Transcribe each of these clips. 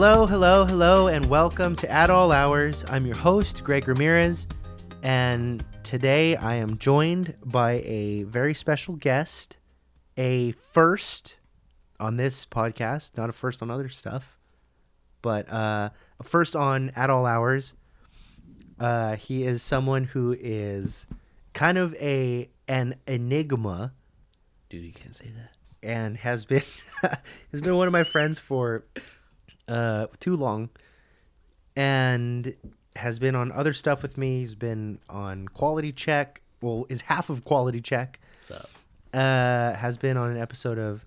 Hello, and welcome to At All Hours. I'm your host, Greg Ramirez, and today I am joined by a very special guest, a first on this podcast, not a first on other stuff, but a first on At All Hours. He is someone who is kind of an enigma. Dude, you can't say that. And has been one of my friends for too long, and has been on other stuff with me. He's been on Quality Check. Well, is half of Quality Check. What's up? Has been on an episode of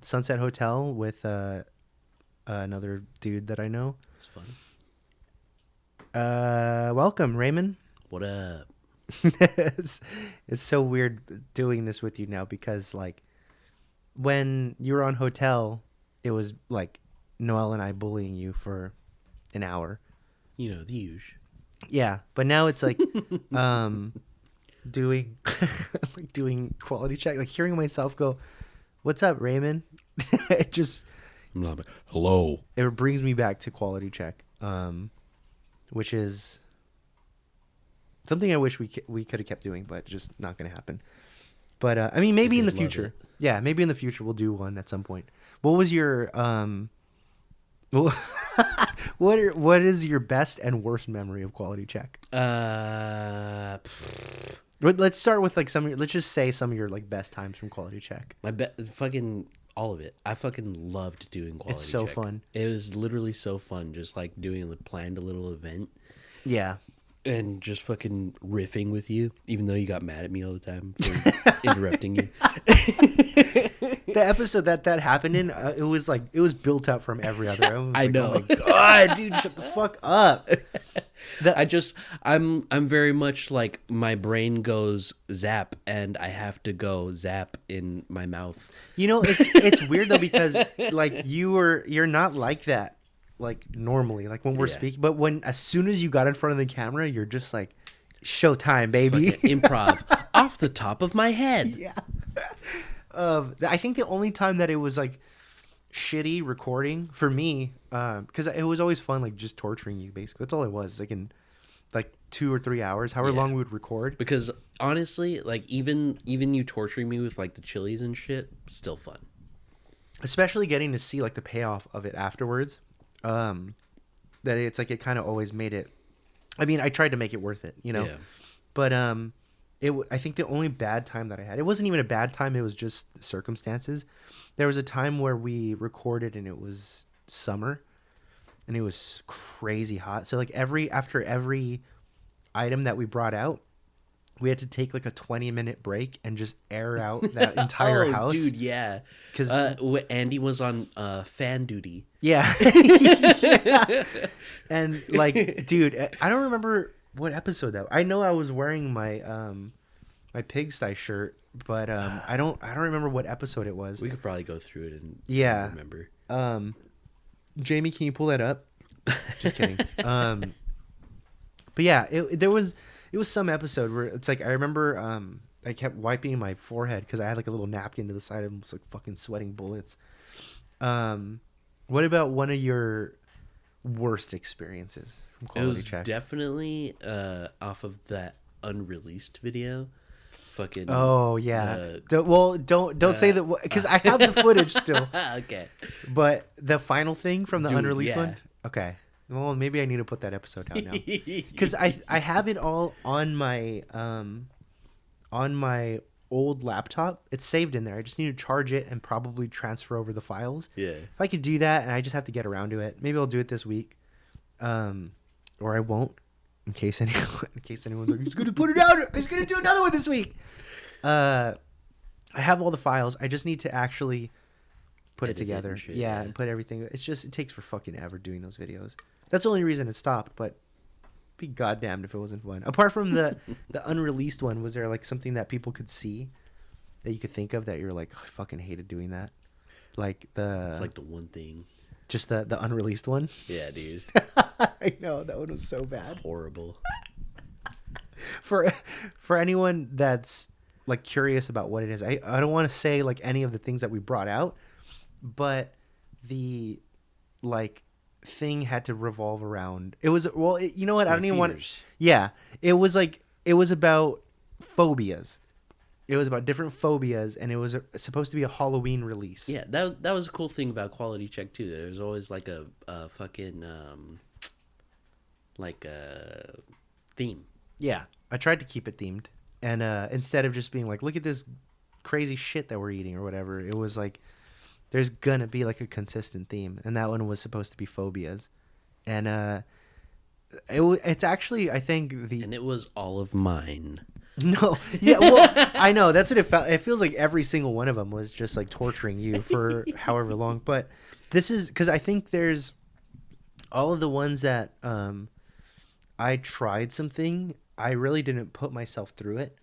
Sunset Hotel with another dude that I know. It's fun. Welcome, Raymond. What up? It's so weird doing this with you now because, like, when you were on Hotel, it was like Noel and I bullying you for an hour. You know, the usual. Yeah, but now it's like doing doing Quality Check, like hearing myself go, "What's up, Raymond?" It just hello. It brings me back to Quality Check, which is something I wish we could have kept doing, but just not going to happen. But I mean, maybe in the future. Yeah, maybe in the future we'll do one at some point. What was your what is your best and worst memory of Quality Check? Let's start with like let's just say some of your like best times from Quality Check. Fucking all of it. I fucking loved doing Quality Check. It's so fun. It was literally so fun, just like planned a little event. Yeah. And just fucking riffing with you, even though you got mad at me all the time for interrupting you. The episode that happened in, it was built up from every other. I know. Oh my god, dude, shut the fuck up. I'm very much like my brain goes zap, and I have to go zap in my mouth. You know, it's weird though because like you're not like that. Like normally, like when we're speaking, but as soon as you got in front of the camera, you're just like, showtime, baby. Improv off the top of my head. Yeah. I think the only time that it was like shitty recording for me, because it was always fun, like just torturing you. Basically, that's all it was. Like in like 2 or 3 hours, however long we would record. Because honestly, like even you torturing me with like the chilies and shit, still fun. Especially getting to see like the payoff of it afterwards. That it's like it kind of always made it. I mean, I tried to make it worth it, you know. Yeah. But I think the only bad time that I had, it wasn't even a bad time. It was just circumstances. There was a time where we recorded and it was summer, and it was crazy hot. So like after every item that we brought out, we had to take like a 20-minute break and just air out that entire house. Dude, yeah. Because Andy was on fan duty. Yeah. Yeah. And like, dude, I don't remember what episode that. I know I was wearing my my pigsty shirt, but I don't remember what episode it was. We could probably go through it and remember. Jamie, can you pull that up? Just kidding. But yeah, it was some episode where it's like I remember I kept wiping my forehead because I had like a little napkin to the side of it. It was like fucking sweating bullets. What about one of your worst experiences from Quality Check? It was definitely off of that unreleased video. Fucking. Oh yeah. Don't say that because I have the footage still. Okay. But the final thing from the unreleased one. Okay. Well, maybe I need to put that episode down now because I have it all on my old laptop. It's saved in there. I just need to charge it and probably transfer over the files. Yeah. If I could do that, and I just have to get around to it. Maybe I'll do it this week, or I won't. In case anyone's like, he's gonna put it out. He's gonna do another one this week. I have all the files. I just need to actually put it together. Yeah, and put everything. It takes for fucking ever doing those videos. That's the only reason it stopped, but be goddamned if it wasn't fun. Apart from the unreleased one, was there like something that people could see that you could think of that you're like, oh, I fucking hated doing that? It's like the one thing. Just the unreleased one? Yeah, dude. I know, that one was so bad. It's horrible. For anyone that's like curious about what it is, I don't want to say like any of the things that we brought out, but the like thing had to revolve around. It was you know what? I don't even want. Fears. Yeah, it was about phobias. It was about different phobias, and it was supposed to be a Halloween release. Yeah, that was a cool thing about Quality Check too. There's always like a fucking like a theme. Yeah, I tried to keep it themed, and instead of just being like, "Look at this crazy shit that we're eating" or whatever, it was like, "There's gonna be like a consistent theme," and that one was supposed to be phobias, and it's actually, I think And it was all of mine. No, yeah, well, I know that's what it felt. It feels like every single one of them was just like torturing you for however long. But this is because I think there's all of the ones that I tried something. I really didn't put myself through it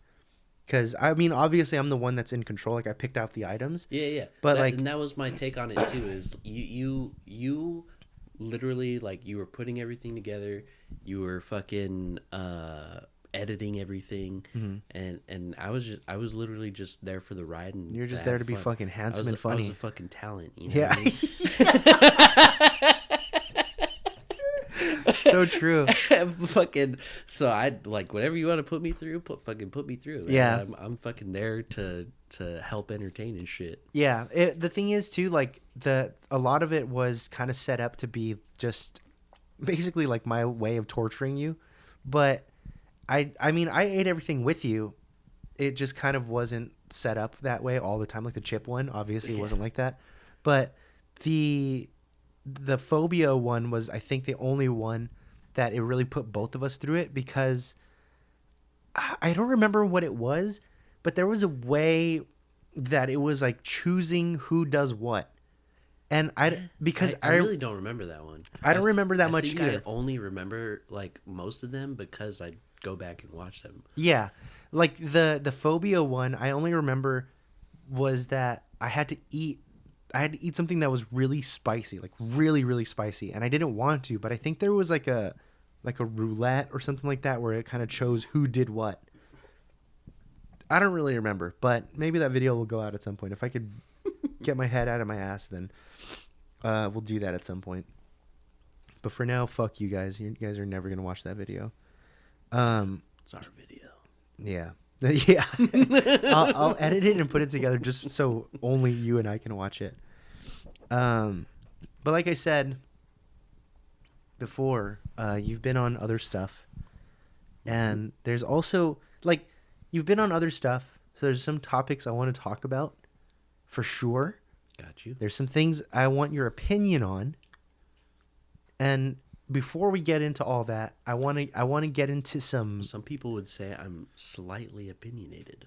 because I mean, obviously, I'm the one that's in control. Like I picked out the items. Yeah. But and that was my take on it too. Is you literally like you were putting everything together. You were fucking editing everything, and I was literally just there for the ride, and you're just there to be fucking handsome and funny. I was a fucking talent, you know. Yeah. So true. Fucking, so I like whatever you want to put me through, put me through. Yeah. I'm fucking there to help entertain and shit. Yeah, the thing is too, like a lot of it was kind of set up to be just basically like my way of torturing you, but I mean I ate everything with you. It just kind of wasn't set up that way all the time. Like the chip one, obviously, wasn't like that, but the phobia one was, I think, the only one that it really put both of us through it, because I don't remember what it was, but there was a way that it was like choosing who does what. And I really don't remember that one. I don't remember that much think either. I only remember like most of them because I go back and watch them. Yeah. Like the phobia one, I only remember was that I had to eat something that was really spicy, like really, really spicy. And I didn't want to, but I think there was like a roulette or something like that where it kind of chose who did what. I don't really remember, but maybe that video will go out at some point. If I could get my head out of my ass, then we'll do that at some point. But for now, fuck you guys. You guys are never going to watch that video. It's our video. Yeah. Yeah. I'll edit it and put it together just so only you and I can watch it. But like I said before, you've been on other stuff. And there's also, like, you've been on other stuff. So there's some topics I want to talk about for sure. Got you. There's some things I want your opinion on. And before we get into all that, I want to get into some people would say I'm slightly opinionated.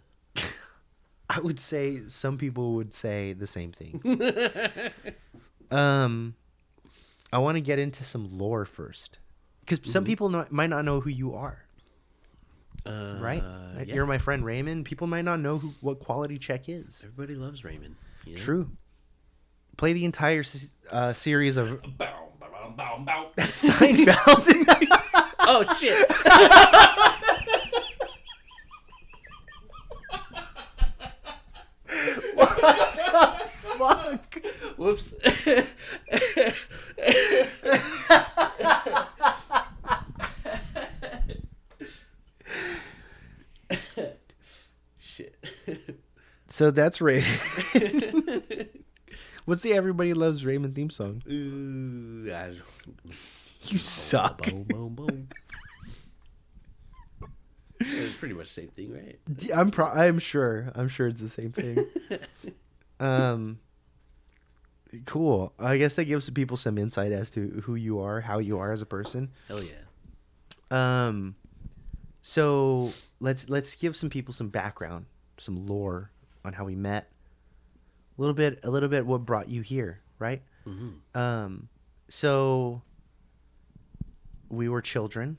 I would say some people would say the same thing. I want to get into some lore first, because some people might not know who you are. Right? Yeah. You're my friend Raymond. People might not know what Quality Check is. Everybody loves Raymond. You know? True. Play the entire series of. Bow, bow, bow, bow. That's Seinfeld. Oh shit. Fuck. Whoops. Shit. So that's Raymond. What's the Everybody Loves Raymond theme song? Ooh, I don't... You suck. Boom, boom, boom. It's pretty much the same thing, right? I'm sure it's the same thing. Cool. I guess that gives people some insight as to who you are, how you are as a person. Hell yeah. So let's give some people some background, some lore on how we met. A little bit what brought you here, right? Mm-hmm. So we were children.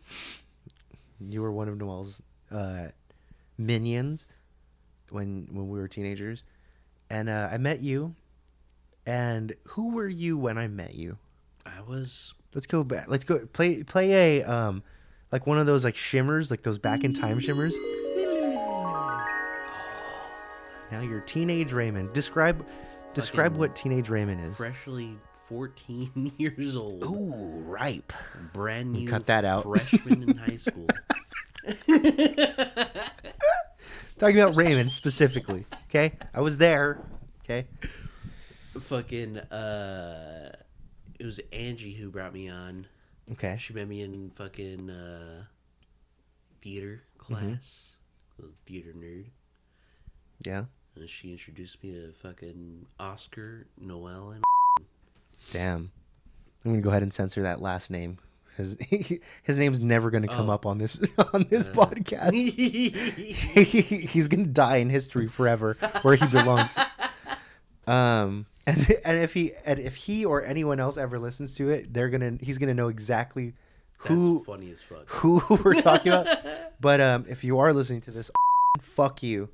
You were one of Noel's minions when we were teenagers, and I met you. And who were you when I met you? I was. Let's go back. Let's go play a like one of those like shimmers, like those back in time shimmers. Now you're teenage Raymond. Describe what teenage Raymond is. Freshly 14 years old. Ooh, ripe. Brand new. Cut that out. Freshman in high school. Talking about Raymond specifically. Okay, I was there. Okay. Fucking. It was Angie who brought me on. Okay. She met me in fucking theater class. Little theater nerd. Yeah. And she introduced me to fucking Oscar, Noel, and Damn. I'm gonna go ahead and censor that last name. His name's never gonna come up on this podcast. He's gonna die in history forever, where he belongs. And if he or anyone else ever listens to it, he's gonna know exactly who. That's funny as fuck. Who we're talking about. But if you are listening to this, fuck you.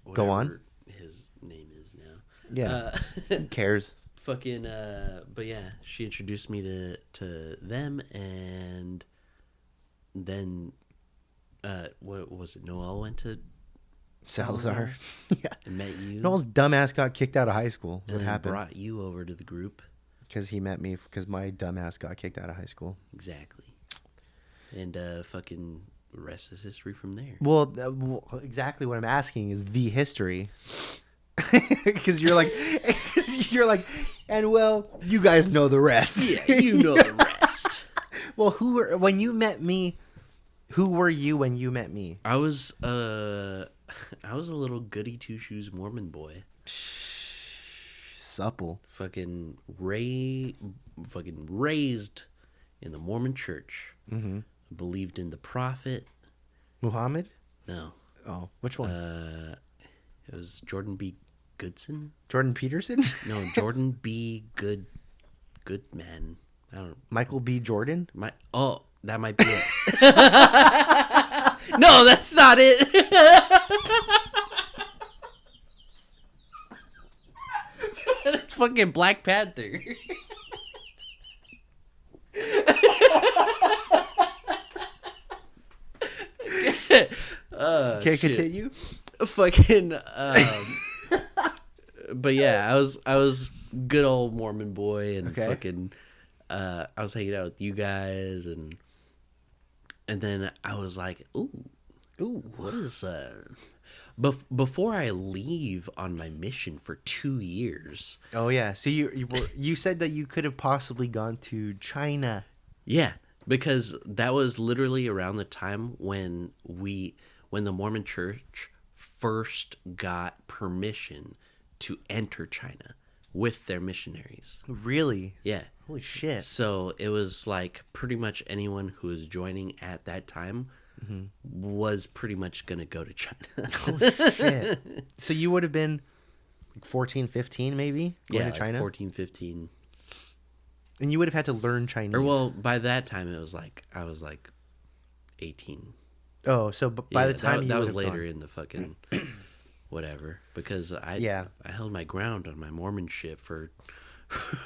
Whatever Go on. His name is now. Yeah. Who cares? Fucking. But yeah, she introduced me to them, and then what was it? Noel went to Salazar. Yeah. and met you. Noel's dumbass got kicked out of high school. What and happened? Brought you over to the group. Because he met me. Because my dumbass got kicked out of high school. Exactly. And fucking the rest is history from there. Well, exactly what I'm asking is the history. Because you're like, and well, you guys know the rest. Yeah, you know the rest. Well, when you met me? Who were you when you met me? I was a little goody two shoes Mormon boy. Supple. Fucking raised in the Mormon church. Mm-hmm. Believed in the prophet. Muhammad? No. Oh, which one? It was Jordan B. Goodson. Jordan Peterson? No, Jordan B. Goodman. I don't know. Michael B. Jordan? That might be it. No, that's not it. That's fucking Black Panther. Okay, continue. Fucking but yeah, I was good old Mormon boy, and Okay. fucking I was hanging out with you guys, and then I was like, ooh, what is before I leave on my mission for 2 years. Oh yeah. So you said that you could have possibly gone to China. Yeah, because that was literally around the time when the Mormon Church first got permission to enter China with their missionaries. Really? Yeah. Holy shit. So it was like pretty much anyone who was joining at that time was pretty much going to go to China. Holy shit. So you would have been 14, 15 maybe going to China? Like 14, 15. And you would have had to learn Chinese. Or well, by that time it was like I was like 18. Oh, so by the time that you was would have later gone. in the fucking whatever, because I held my ground on my Mormon shit for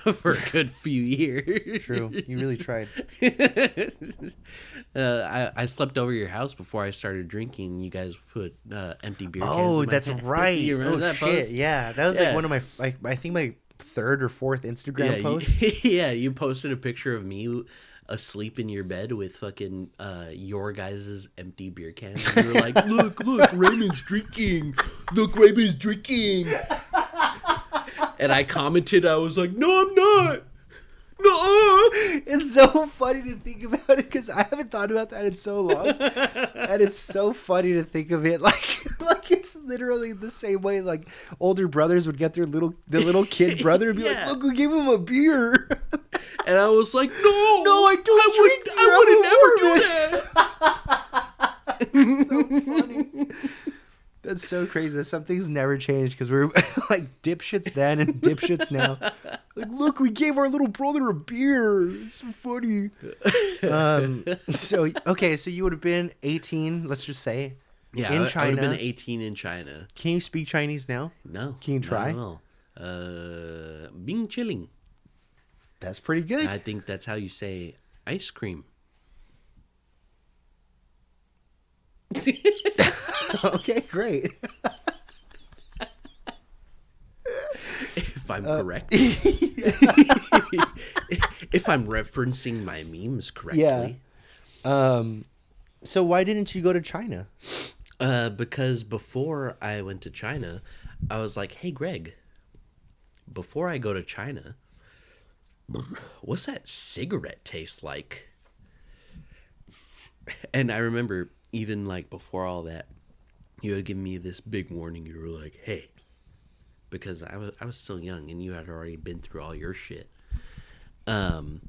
a good few years. True. You really tried. I slept over your house before I started drinking. You guys put empty beer cans. Oh, in my that's tent. right. You remember that shit. post? Yeah, that was Yeah. like one of my I think my third or fourth Instagram posts. Yeah, you posted a picture of me asleep in your bed with fucking your guys' empty beer cans. And you were like, look, Raymond's drinking. Look, Raymond's drinking. And I commented, I was like, no, I'm not. No. It's so funny to think about it because I haven't thought about that in so long, and it's so funny to think of it like it's literally the same way like older brothers would get their little kid brother and be like, "Look, we gave him a beer," and I was like, "No, I would never do that." It's so funny. That's so crazy that some things never change because we're like dipshits then and dipshits now. Like, look, we gave our little brother a beer. It's so funny. So you would have been 18, let's just say, Yeah, in I China. would have been 18 in China. Can you speak Chinese now? No. Can you try? Not at all. Bing chilling. That's pretty good. I think that's how you say ice cream. Okay, great. If I'm correct. If I'm referencing my memes correctly. So why didn't you go to China? Because before I went to China, I was like, hey, Greg, before I go to China, what's that cigarette taste like? And I remember even like before all that, you had given me this big warning. You were like, hey, because I was still young and you had already been through all your shit. And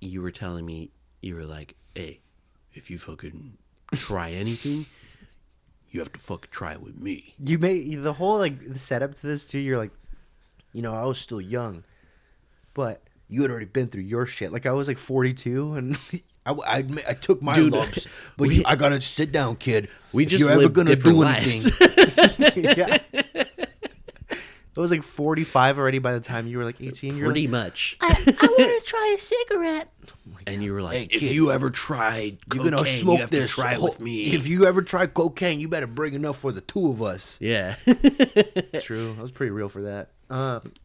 you were telling me, you were like, hey, if you fucking try anything, you have to fucking try it with me. You made the whole like the setup to this too. You're like, I was still young, but you had already been through your shit. Like I was like 42, and I took my lumps, but I gotta sit down, kid. We just lived different lives. Yeah. I was like 45 already by the time you were like 18. You're Pretty like, much. I want to try a cigarette. And you were like, Hey, if kid, you ever tried you're cocaine, gonna smoke you have this. to try it with me. If you ever try cocaine, you better bring enough for the two of us. Yeah. True. I was pretty real for that.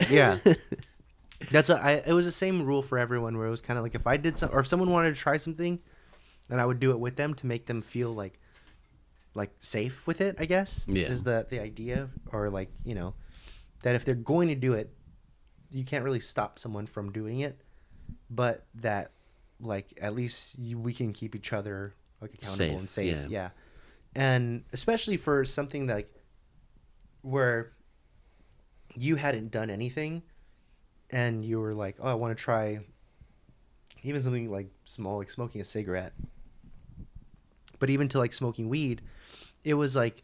Yeah. It was the same rule for everyone where it was kind of like if I did some, or if someone wanted to try something, then I would do it with them to make them feel like safe with it, I guess. Yeah. Is the idea, or that if they're going to do it, you can't really stop someone from doing it, but that at least we can keep each other accountable and safe. Yeah. And especially for something where you hadn't done anything and you were like, oh, I want to try even something like small, like smoking a cigarette. But even to smoking weed, it was like,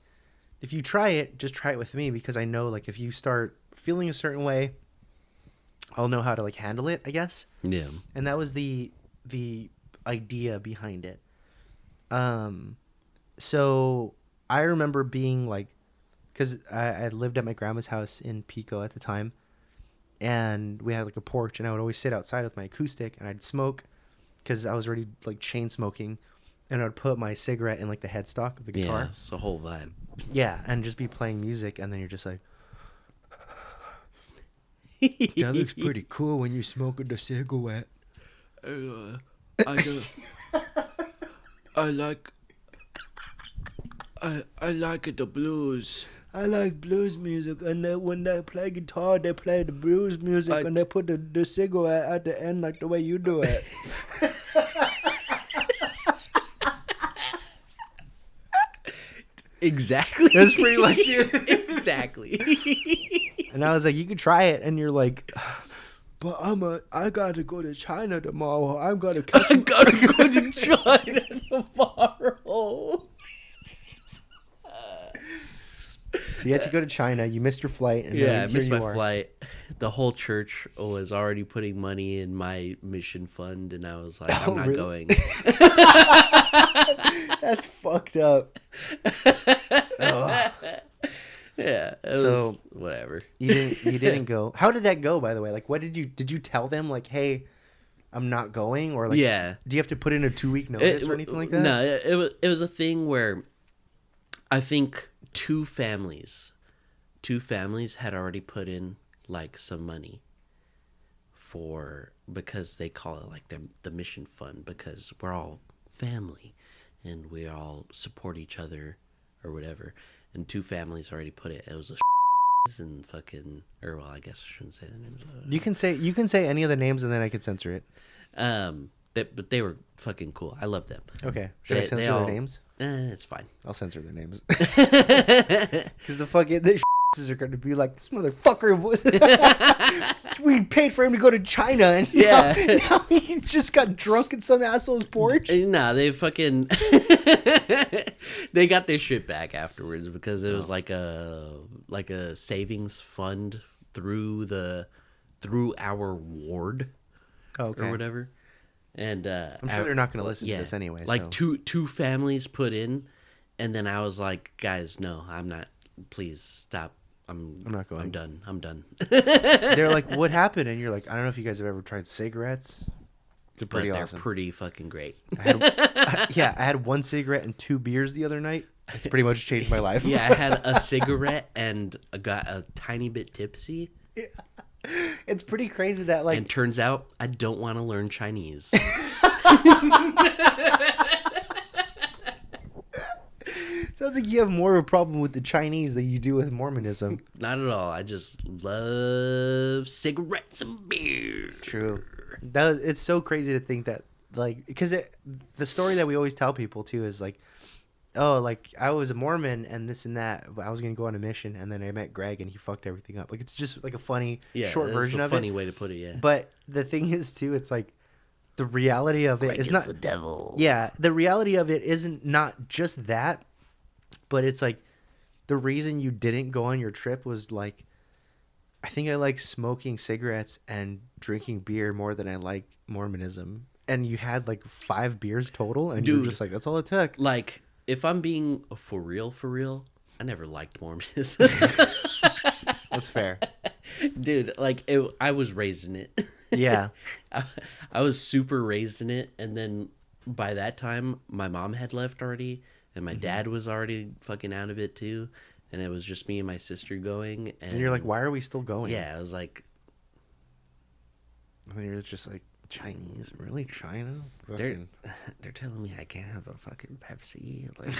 if you try it, just try it with me, because I know if you start feeling a certain way, I'll know how to handle it, I guess. Yeah. And that was the idea behind it. So I remember being because I lived at my grandma's house in Pico at the time, and we had a porch, and I would always sit outside with my acoustic and I'd smoke because I was already chain smoking, and I would put my cigarette in the headstock of the guitar. Yeah, it's a whole vibe. Yeah, and just be playing music, and then you're just like, that looks pretty cool when you're smoking the cigarette. I like the blues. I like blues music, and when they play guitar, they play the blues music, and they put the cigarette at the end the way you do it. Exactly. That's pretty much it. Exactly. And I was like, you could try it, and you're like, but I gotta go to China tomorrow. I gotta go to China tomorrow. So you had to go to China. You missed your flight. And yeah, I missed my flight. The whole church was already putting money in my mission fund, and I was like, I'm not going. That's fucked up. Yeah. So whatever. You didn't go. How did that go, by the way? What did you tell them? Hey, I'm not going, or yeah. Do you have to put in a 2-week notice or anything like that? No, it was a thing where I think two families had already put in some money because they call it the mission fund, because we're all family and we all support each other or whatever. And two families already put it. It was and fucking, or well, I guess I shouldn't say the names. You can say any of the names, and then I could censor it. But they were fucking cool. I love them. Okay, should I censor their names? It's fine. I'll censor their names. Because the are going to be like, this motherfucker we paid for him to go to China, and now he just got drunk in some asshole's porch. Nah, they fucking they got their shit back afterwards, because it was like a savings fund through our ward or whatever. And I'm sure they're not going to listen to this anyway. Two families put in, and then I was like, guys, no, I'm not. Please stop. I'm not going. I'm done. They're like, what happened? And you're like, I don't know if you guys have ever tried cigarettes. They're pretty awesome. They're pretty fucking great. I had one cigarette and 2 beers the other night. It's pretty much changed my life. Yeah, I had a cigarette and I got a tiny bit tipsy. It's pretty crazy that like. And turns out I don't want to learn Chinese. Sounds like you have more of a problem with the Chinese than you do with Mormonism. Not at all. I just love cigarettes and beer. True. It's so crazy to think that, like, because the story that we always tell people too is like, oh, like I was a Mormon and this and that, but I was gonna go on a mission and then I met Greg and he fucked everything up. Like it's just like a funny short version of it. Funny way to put it, yeah. But the thing is too, it's like the reality of it Greg is not the devil. Yeah, the reality of it isn't not just that, but it's like the reason you didn't go on your trip was like, I think I like smoking cigarettes and drinking beer more than I like Mormonism. And you had like 5 beers total, and you were just like, that's all it took. Like, if I'm being for real, I never liked Mormonism. That's fair. Dude, like, I was raised in it. Yeah. I was super raised in it, and then by that time, my mom had left already, and my dad was already fucking out of it too, and it was just me and my sister going. And you're like, why are we still going? Yeah, I was like... And you're just like, Chinese? Really? China? They're telling me I can't have a fucking Pepsi. Like...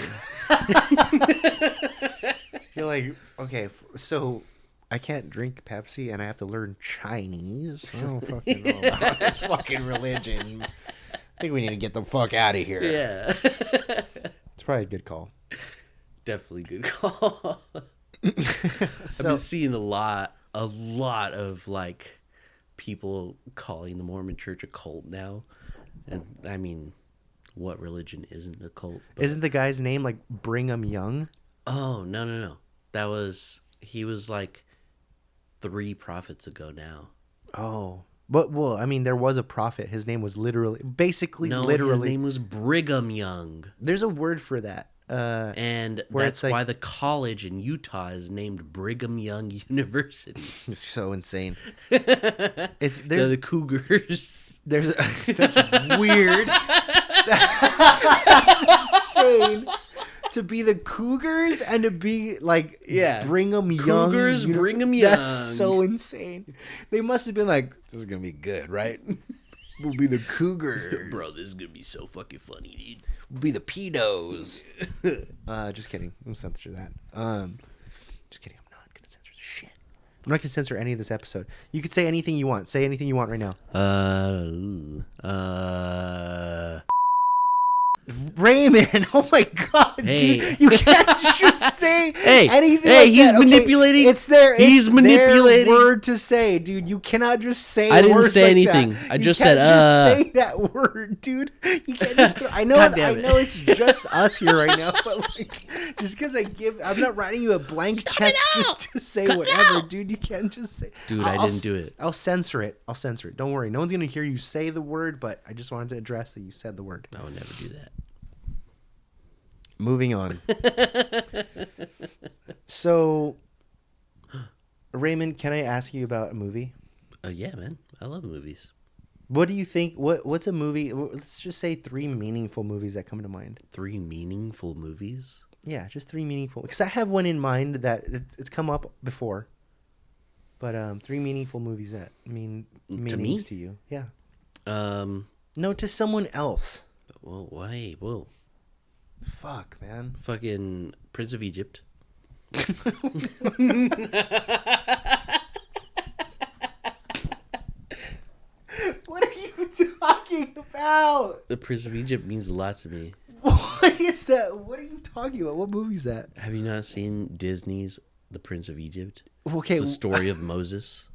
You're like, okay, so I can't drink Pepsi and I have to learn Chinese? I don't fucking know about this fucking religion. I think we need to get the fuck out of here. Yeah. It's probably a good call. Definitely good call. I've been seeing a lot of like people calling the Mormon Church a cult now. And I mean, what religion isn't a cult? But... Isn't the guy's name like Brigham Young? Oh, no. He was like 3 prophets ago now. Oh. But, well, I mean, there was a prophet. His name was literally. His name was Brigham Young. There's a word for that. And that's why the college in Utah is named Brigham Young University. It's so insane. They're the Cougars. That's weird. That's insane. To be the Cougars and to be like Brigham Young. Cougars, Brigham Young. That's so insane. They must have been like, this is going to be good, right? We'll be the Cougars. Bro, this is going to be so fucking funny, dude. We'll be the pedos. Just kidding. I'm censor that. Just kidding. I'm not going to censor the shit. I'm not going to censor any of this episode. You could say anything you want. Say anything you want right now. Raymond, oh my god, dude, you can't just say anything. Hey, like he's that. manipulating. Okay, it's their manipulating. Word to say, dude. You cannot just say. I didn't words say like anything. That. I just you said. Can't just say that word, dude. You can't just. I know. I know it's just us here right now, but like, just because I'm not writing you a blank check just to say whatever, dude. You can't just say. Dude, I didn't do it. I'll censor it. Don't worry. No one's gonna hear you say the word, but I just wanted to address that you said the word. I would never do that. Moving on. So, Raymond, can I ask you about a movie? Yeah, man. I love movies. What do you think? What's a movie? Let's just say 3 meaningful movies that come to mind. 3 meaningful movies? Yeah, just 3 meaningful. Because I have one in mind that it's come up before. But 3 meaningful movies that mean meanings to you. Yeah. No, to someone else. Well, why? Whoa. Fuck, man. Fucking Prince of Egypt. What are you talking about? The Prince of Egypt means a lot to me. What is that? What are you talking about? What movie is that? Have you not seen Disney's The Prince of Egypt? Okay. It's the story of Moses.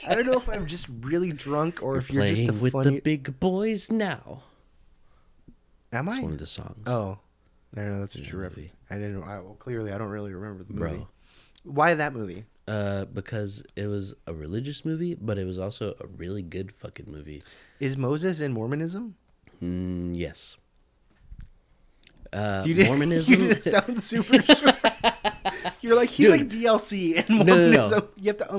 I don't know if I'm just really drunk or if you're just playing a with funny... the big boys now. Am I? It's one of the songs. Oh, I don't know. That's what you're movie. I didn't. Well, clearly, I don't really remember the movie. Bro. Why that movie? Because it was a religious movie, but it was also a really good fucking movie. Is Moses in Mormonism? Yes. Mormonism. You didn't sound super sure. You're like he's like DLC in Mormonism. No. You have to.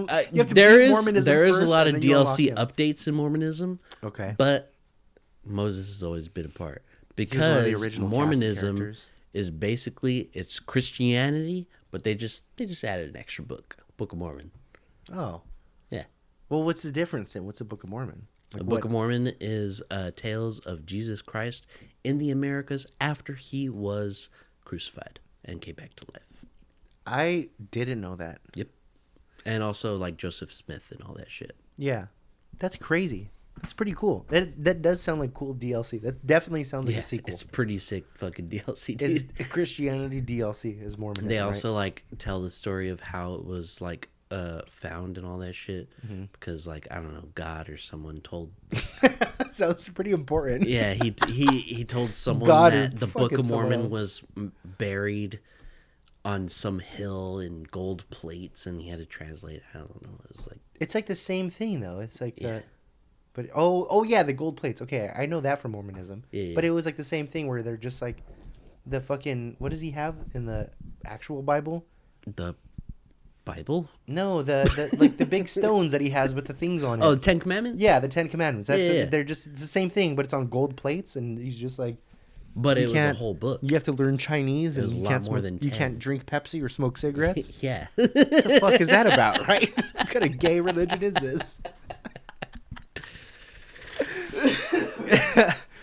Mormonism. There is a lot of DLC updates in Mormonism. Okay. But Moses has always been a part because the original Mormonism is basically it's Christianity, but they just added an extra book, Book of Mormon. Oh. Yeah. Well, what's the difference in what's the Book of Mormon? The Book of Mormon is tales of Jesus Christ in the Americas after he was crucified and came back to life. I didn't know that. Yep. And also like Joseph Smith and all that shit. Yeah. That's crazy. That's pretty cool. That does sound like cool DLC. That definitely sounds like a sequel. It's pretty sick fucking DLC, dude. It's Christianity DLC is Mormonism. They also like tell the story of how it was like found and all that shit because like I don't know, God or someone told. That sounds pretty important. Yeah, he told someone God that the Book fucking of someone Mormon else. was buried on some hill in gold plates, and he had to translate. I don't know. It was like It's like the same thing though. It's like Yeah. but oh yeah, the gold plates. Okay, I know that from Mormonism. Yeah. But it was like the same thing where they're just like the fucking what does he have in the actual Bible? the Bible. No, the like the big stones that he has with the things on it. Oh, Ten Commandments. Yeah, the Ten Commandments. That's Yeah. they're just it's the same thing, but it's on gold plates, and he's just like but you it was a can't- whole book. you have to learn Chinese, It and was a you lot can't more smoke, than you 10. can't drink Pepsi or smoke cigarettes. Yeah. What the fuck is that about, right? What kind of gay religion is this?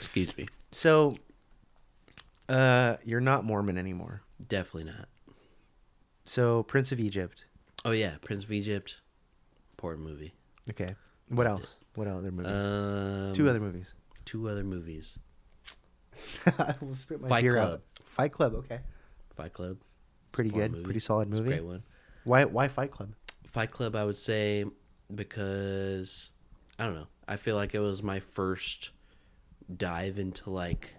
Excuse me. So, you're not Mormon anymore. Definitely not. So, Prince of Egypt. Oh yeah, Prince of Egypt. Important movie. Okay. What else? What other movies? 2 other movies. 2 other movies. I will spit my Fight beer Club. out. Fight Club. Okay. Fight Club. Pretty Important good. movie. Pretty solid It's a movie. great one. Why Fight Club? Fight Club, I would say, because I don't know. I feel like it was my first dive into like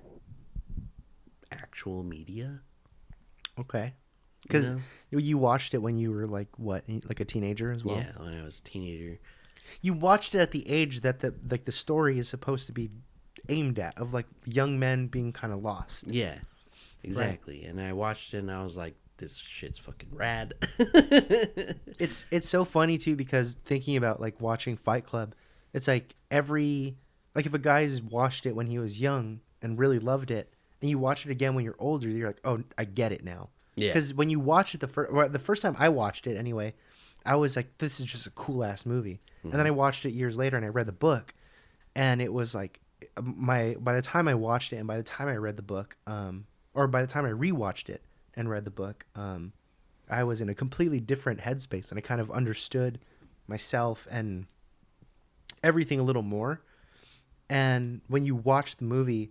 actual media. Okay. Because You know? you watched it when you were like what, like a teenager as well. Yeah, when I was a teenager. You watched it at the age that the story is supposed to be aimed at, of like young men being kind of lost. Yeah, exactly. And I watched it and I was like, this shit's fucking rad. It's so funny too, because thinking about like watching Fight Club, it's like like if a guy's watched it when he was young and really loved it, and you watch it again when you're older, you're like, oh, I get it now. Yeah. Because when you watch it the first time I watched it anyway, I was like, this is just a cool ass movie. And then I watched it years later and I read the book, and it was like by the time I watched it and by the time I read the book, or by the time I rewatched it and read the book, I was in a completely different headspace, and I kind of understood myself and everything a little more. And when you watch the movie,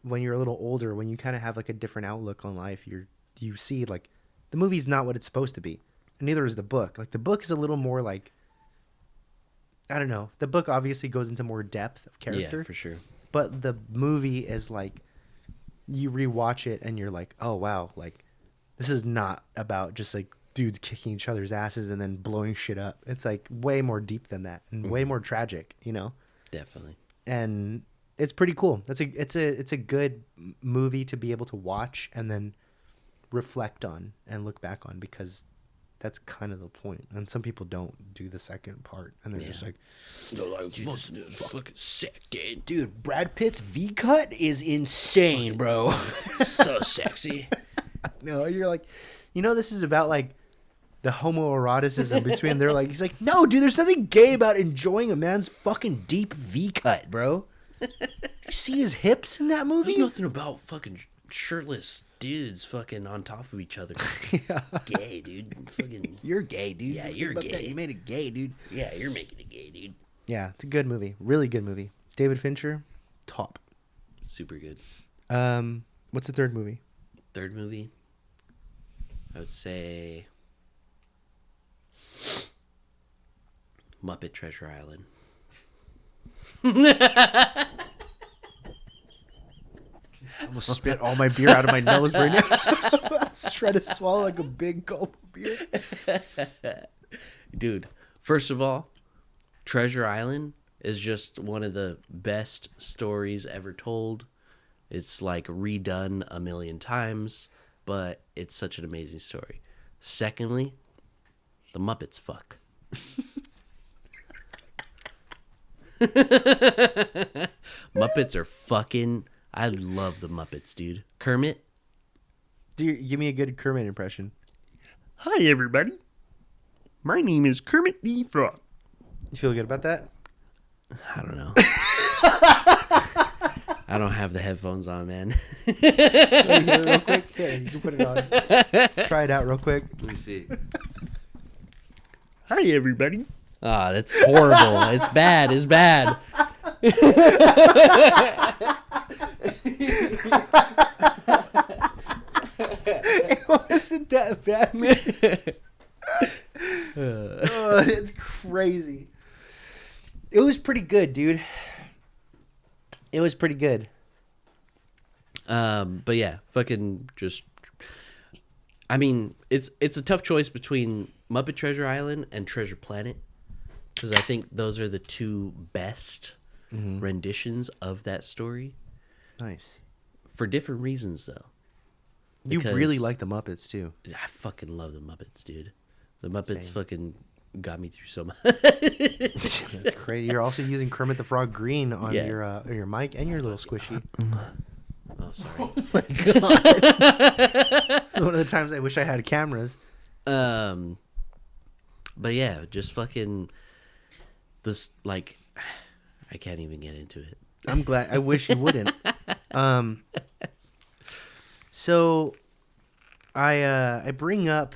when you're a little older, when you kind of have like a different outlook on life, you see like the movie's not what it's supposed to be, and neither is the book. Like the book is a little more like, I don't know. The book obviously goes into more depth of character. Yeah, for sure. But the movie is like, you rewatch it and you're like, oh wow, like this is not about just like dudes kicking each other's asses and then blowing shit up. It's like way more deep than that and way more tragic, you know? Definitely. And it's pretty cool. It's a good movie to be able to watch and then reflect on and look back on, because that's kind of the point. And some people don't do the second part, and they're just like, fucking sick, dude, Brad Pitt's V cut is insane, bro. so sexy. No, you're like, this is about like the homoeroticism between. They're like, he's like, no, dude, there's nothing gay about enjoying a man's fucking deep V cut, bro. You see his hips in that movie? There's nothing about fucking shirtless dudes fucking on top of each other. Yeah. Gay, dude. Fucking. You're gay, dude. Yeah, Think you're about gay. that. You made it gay, dude. Yeah, you're making it gay, dude. Yeah, it's a good movie. Really good movie. David Fincher, top. Super good. What's the third movie? Third movie, I would say Muppet Treasure Island. I almost spit all my beer out of my nose right now. I was trying to swallow like a big gulp of beer. Dude, first of all, Treasure Island is just one of the best stories ever told. It's like redone a million times, but it's such an amazing story. Secondly, the Muppets fuck. Muppets are fucking... I love the Muppets, dude. Kermit, Give me a good Kermit impression. Hi, everybody. My name is Kermit the Frog. You feel good about that? I don't know. I don't have the headphones on, man. Can you hear it real quick? Yeah, you can put it on. Try it out real quick. Let me see. Hi, everybody. Ah, that's horrible. It's bad. It's bad. It wasn't that bad. Oh, it's crazy. It was pretty good, dude. It was pretty good. But yeah, fucking just. I mean, it's a tough choice between Muppet Treasure Island and Treasure Planet, because I think those are the two best renditions of that story. Nice. For different reasons, though. You really like the Muppets too. I fucking love the Muppets, dude. The Muppets Same. fucking got me through so much. That's crazy. You're also using Kermit the Frog green on your mic and your little squishy. Oh, sorry. Oh my god. It's one of the times I wish I had cameras. But yeah, just fucking this, like, I can't even get into it. I'm glad. I wish you wouldn't. So I bring up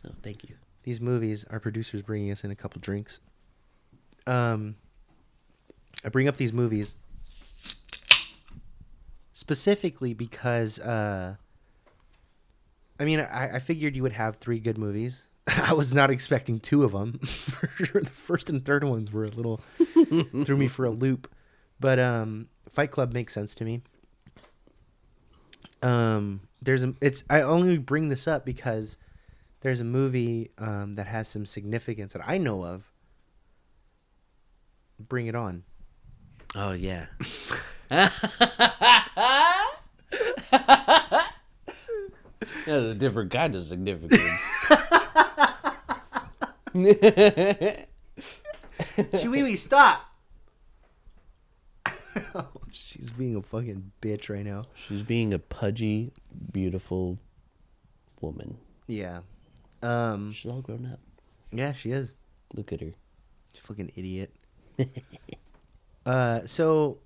Oh, thank you. these movies. Our producer's bringing us in a couple drinks. I bring up these movies specifically because I figured you would have 3 good movies. I was not expecting 2 of them. For sure, the first and third ones were a little threw me for a loop. But Fight Club makes sense to me. I only bring this up because there's a movie that has some significance that I know of. Bring It On. Oh, yeah. That's a different kind of significance. Chihuahua, stop! Oh, she's being a fucking bitch right now. She's being a pudgy, beautiful woman. Yeah. She's all grown up. Yeah, she is. Look at her. She's a fucking idiot. So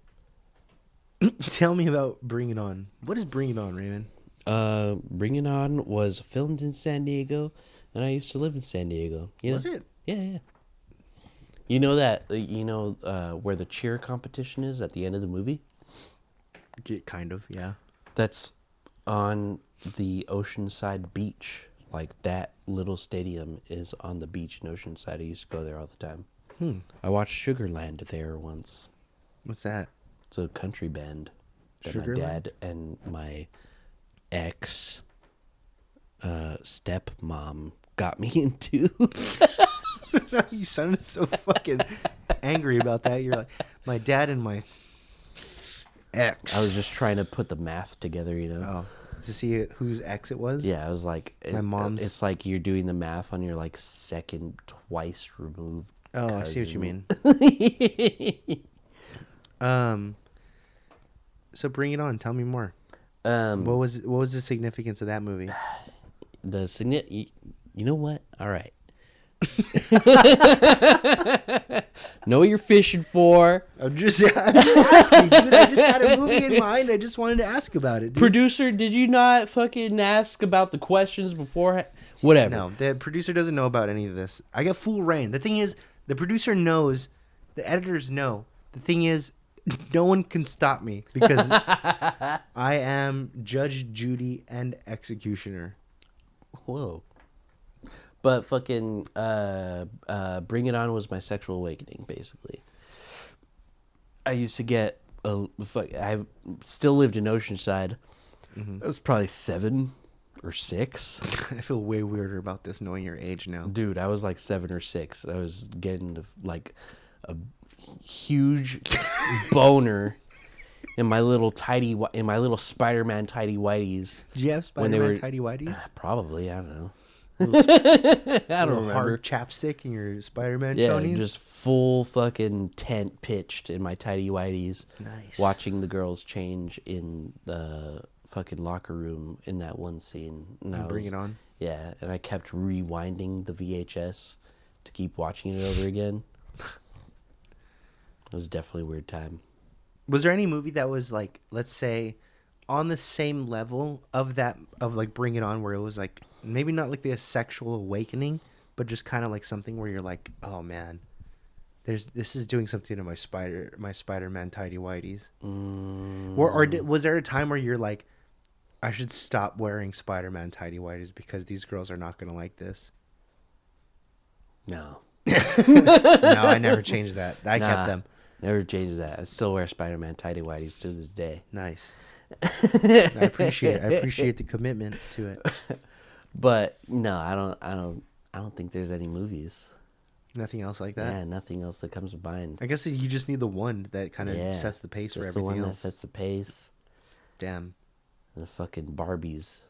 tell me about Bring It On. What is Bring It On, Raymond? Bring It On was filmed in San Diego, and I used to live in San Diego. Was it? Yeah, yeah. You know that, where the cheer competition is at the end of the movie? Kind of, yeah. That's on the Oceanside beach. Like, that little stadium is on the beach in Oceanside. I used to go there all the time. I watched Sugarland there once. What's that? It's a country band that Sugarland? my dad and my ex stepmom got me into. You sounded so fucking angry about that. You're like, my dad and my ex. I was just trying to put the math together, you know? Oh, to see whose ex it was? Yeah, I was like... My mom's... It's like you're doing the math on your, like, second twice removed Oh, cousin. I see what you mean. So Bring It On. Tell me more. What was the significance of that movie? You know what? All right. Know what you're fishing for. I'm just asking, dude. I just had a movie in mind. I just wanted to ask about it, dude. Producer, did you not fucking ask about the questions before? Whatever. No, the producer doesn't know about any of this. I got full reign. The thing is, the producer knows. The editors know. The thing is, no one can stop me because I am Judge, Judy, and executioner. Whoa. But fucking Bring It On was my sexual awakening, basically. I used to get I still lived in Oceanside. I was probably 7 or 6. I feel way weirder about this knowing your age now. Dude, I was like 7 or 6. I was getting like a huge boner in my little Spider-Man tidy whities. Did you have Spider-Man tidy whities? Probably, I don't know. I Little don't remember. hard chapstick in your Spider-Man Yeah, chonies? just full fucking tent pitched in my tidy whities. Nice. Watching the girls change in the fucking locker room in that one scene. And Bring it on. Yeah, and I kept rewinding the VHS to keep watching it over again. It was definitely a weird time. Was there any movie that was like, let's say, on the same level of that, of like Bring It On, where it was like maybe not like the sexual awakening, but just kind of like something where you're like, oh man, this is doing something to my Spider-Man tidy whities. Was there a time where you're like, I should stop wearing Spider-Man tidy whities because these girls are not gonna like this? No. No, I never changed that. I kept them. Never changes that. I still wear Spider-Man tidy whities to this day. Nice. I appreciate the commitment to it. But no, I don't think there's any movies. Nothing else like that. Yeah, nothing else that comes to mind. I guess you just need the one that kind of sets the pace for Just everything the one else. that sets the pace. Damn. The fucking Barbies.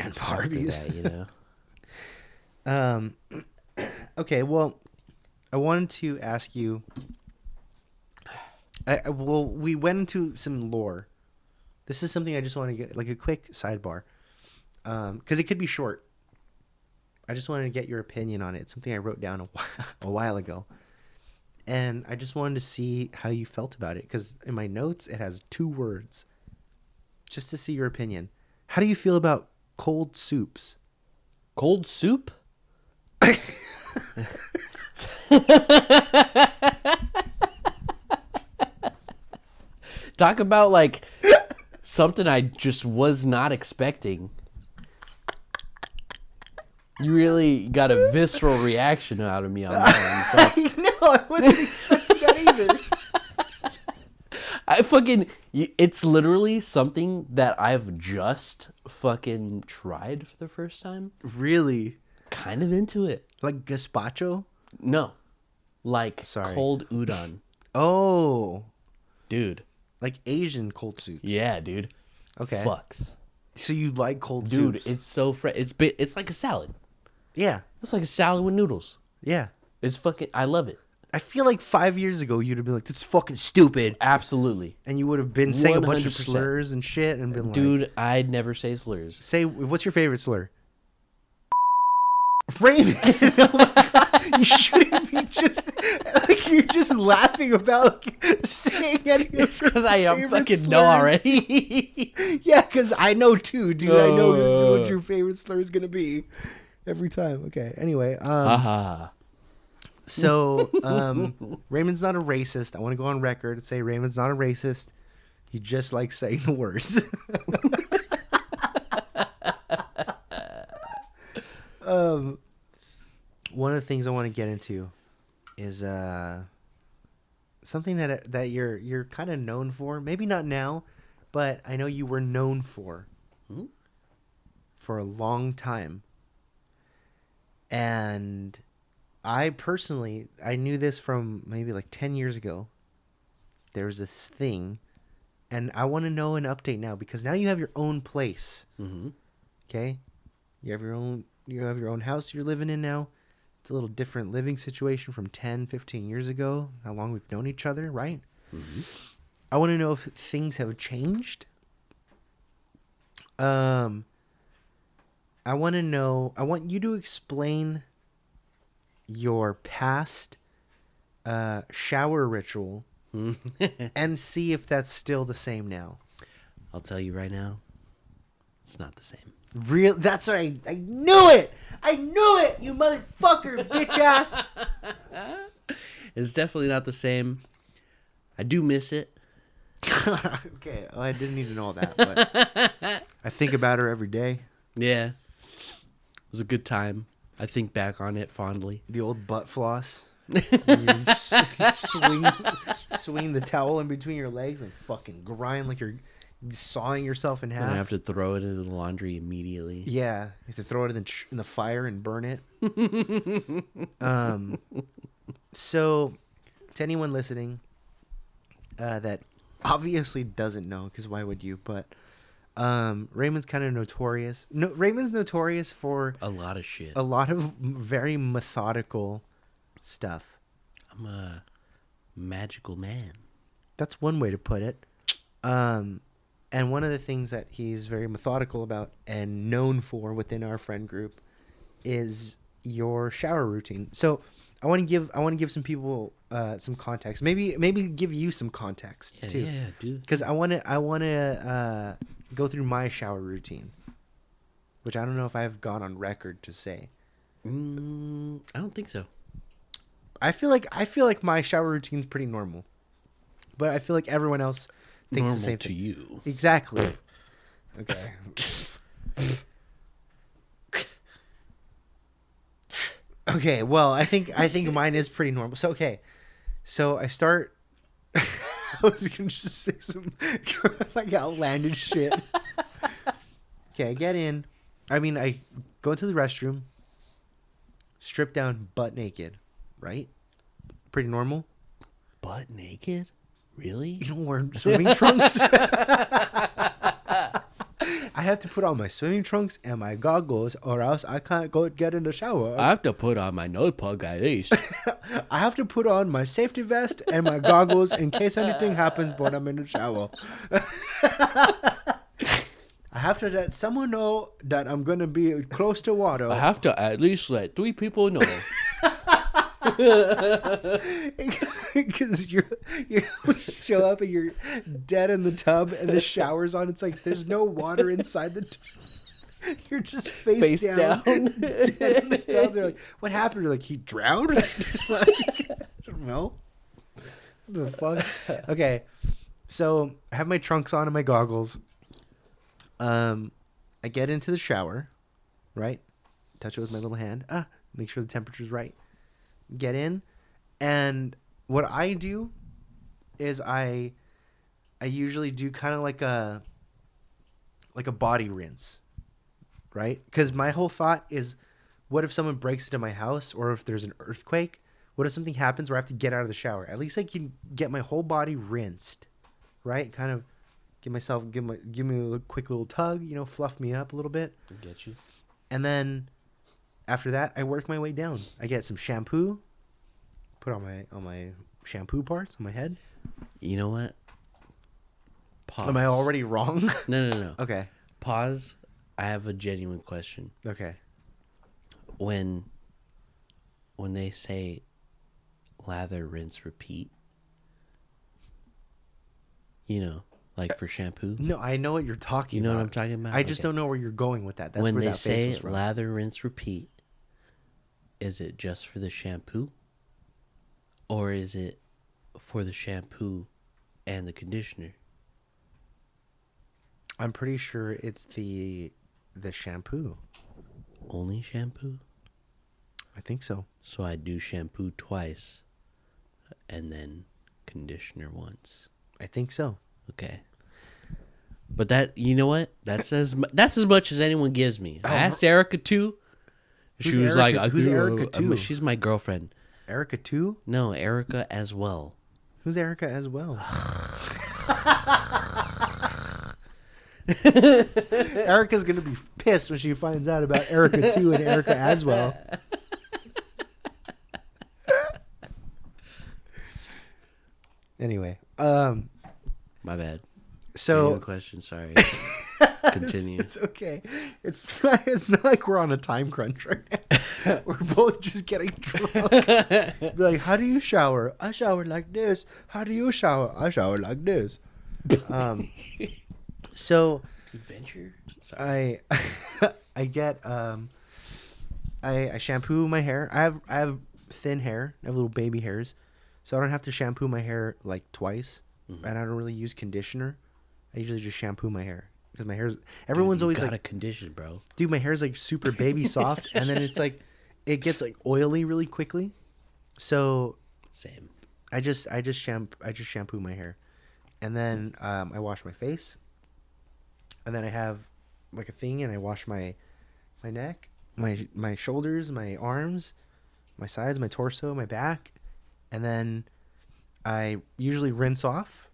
And After Barbies. that, you know. Okay, well, I wanted to ask you. We went into some lore. This is something I just want to get, like a quick sidebar, because it could be short. I just wanted to get your opinion on it. It's something I wrote down a while ago, and I just wanted to see how you felt about it. Because in my notes, it has 2 words. Just to see your opinion. How do you feel about cold soups? Cold soup? Talk about like something I just was not expecting. You really got a visceral reaction out of me on that one. I know, I wasn't expecting that either. It's literally something that I've just fucking tried for the first time. Really? Kind of into it. Like gazpacho? No. Like Sorry. cold udon. Oh. Dude. Like Asian cold soups. Yeah, dude. Okay. Fucks. So you like cold Dude, soups? it's so fresh. It's like a salad. Yeah. It's like a salad with noodles. Yeah. It's fucking, I love it. I feel like 5 years ago you'd have been like, "This is fucking stupid," Absolutely. and you would have been saying a bunch of 100%. slurs and shit, and been like, Dude, I'd never say slurs. "Say, what's your favorite slur?" Raymond, oh my God, you shouldn't be just like you're just laughing about like, saying any of It's because I favorite fucking slurs. know already. Yeah, because I know too, dude. I know what your favorite slur is gonna be every time. Okay. Anyway, Haha. so Raymond's not a racist. I want to go on record and say Raymond's not a racist. He just likes saying the words. One of the things I want to get into is something that you're kind of known for. Maybe not now, but I know you were known for a long time. And I personally, I knew this from maybe like 10 years ago. There was this thing, and I want to know an update now because now you have your own place. Mm-hmm. Okay, you have your own house you're living in now. It's a little different living situation from 10, 15 years ago. How long we've known each other, right? Mm-hmm. I want to know if things have changed. I want to know. I want you to explain your past shower ritual and see if that's still the same now. I'll tell you right now, it's not the same. Real? That's what I knew it. I knew it. You motherfucker, bitch ass. It's definitely not the same. I do miss it. Okay, well, I didn't need to know all that, but I think about her every day. Yeah. It was a good time. I think back on it fondly. The old butt floss. You swing the towel in between your legs and fucking grind like you're sawing yourself in I half. have to throw it into the laundry immediately. Yeah, you have to throw it in the fire and burn it. So, to anyone listening that obviously doesn't know, because why would you? But Raymond's kind of notorious. No, Raymond's notorious for A lot of shit. a lot of very methodical stuff. I'm a magical man. That's one way to put it. And one of the things that he's very methodical about and known for within our friend group is your shower routine. So I want to give some people some context. Maybe give you some context too. Yeah, dude. Because I want to go through my shower routine, which I don't know if I've gone on record to say. I don't think so. I feel like my shower routine's pretty normal, but I feel like everyone else thinks Normal the same to thing. you. Exactly. Okay. Okay. Well, I think mine is pretty normal. So okay. So I start. I was gonna just say some like outlandish shit. Okay, I get in. I mean, I go to the restroom, strip down butt naked, right? Pretty normal. Butt naked? Really? You don't wear swimming trunks. I have to put on my swimming trunks and my goggles, or else I can't go get in the shower. I have to put on my nose plug at least. I have to put on my safety vest and my goggles in case anything happens when I'm in the shower. I have to let someone know that I'm going to be close to water. I have to at least let 3 people know. Because you show up and you're dead in the tub and the shower's on. It's like there's no water inside the tub. You're just face down. Dead in the tub. They're like, what happened? You're like, he drowned? Like, I don't know. What the fuck? Okay. So I have my trunks on and my goggles. I get into the shower, right? Touch it with my little hand. Make sure the temperature's right. Get in, and what I do is I usually do kind of like a body rinse, right? Because my whole thought is, what if someone breaks into my house, or if there's an earthquake? What if something happens where I have to get out of the shower? At least I can get my whole body rinsed, right? Kind of give me a quick little tug, fluff me up a little bit. I get you. And then after that, I work my way down. I get some shampoo, put on my shampoo parts on my head. You know what? Pause. Am I already wrong? No. Okay. Pause. I have a genuine question. Okay. When they say lather, rinse, repeat, like for shampoo. No, I know what you're talking about. You know what I'm talking about? I just don't know where you're going with that. That's when where they that face say was from. lather, rinse, repeat, is it just for the shampoo? Or is it for the shampoo and the conditioner? I'm pretty sure it's the shampoo. Only shampoo? I think so. So I do shampoo twice and then conditioner once. I think so. Okay. But that, you know what? That's as much as anyone gives me. I asked Erica too. She was Erica? like, Who's Erica too? She's my girlfriend. Erica too? No, Erica as well. Who's Erica as well? Erica's gonna be pissed when she finds out about Erica too and Erica as well. Anyway, My bad. so Genuine question, sorry. Continue. It's okay. It's not like we're on a time crunch right now. We're both just getting drunk. Be like, how do you shower? I shower like this. How do you shower? I shower like this. So Adventure? Sorry. I get I shampoo my hair. I have thin hair. I have little baby hairs, so I don't have to shampoo my hair like twice, and I don't really use conditioner. I usually just shampoo my hair. Because my hair's... Everyone's always like... gotta condition, bro. Dude, my hair's like super baby soft. And then it's like... It gets like oily really quickly. So... Same. I just shampoo my hair. And then I wash my face. And then I have like a thing and I wash my neck, my shoulders, my arms, my sides, my torso, my back. And then I usually rinse off.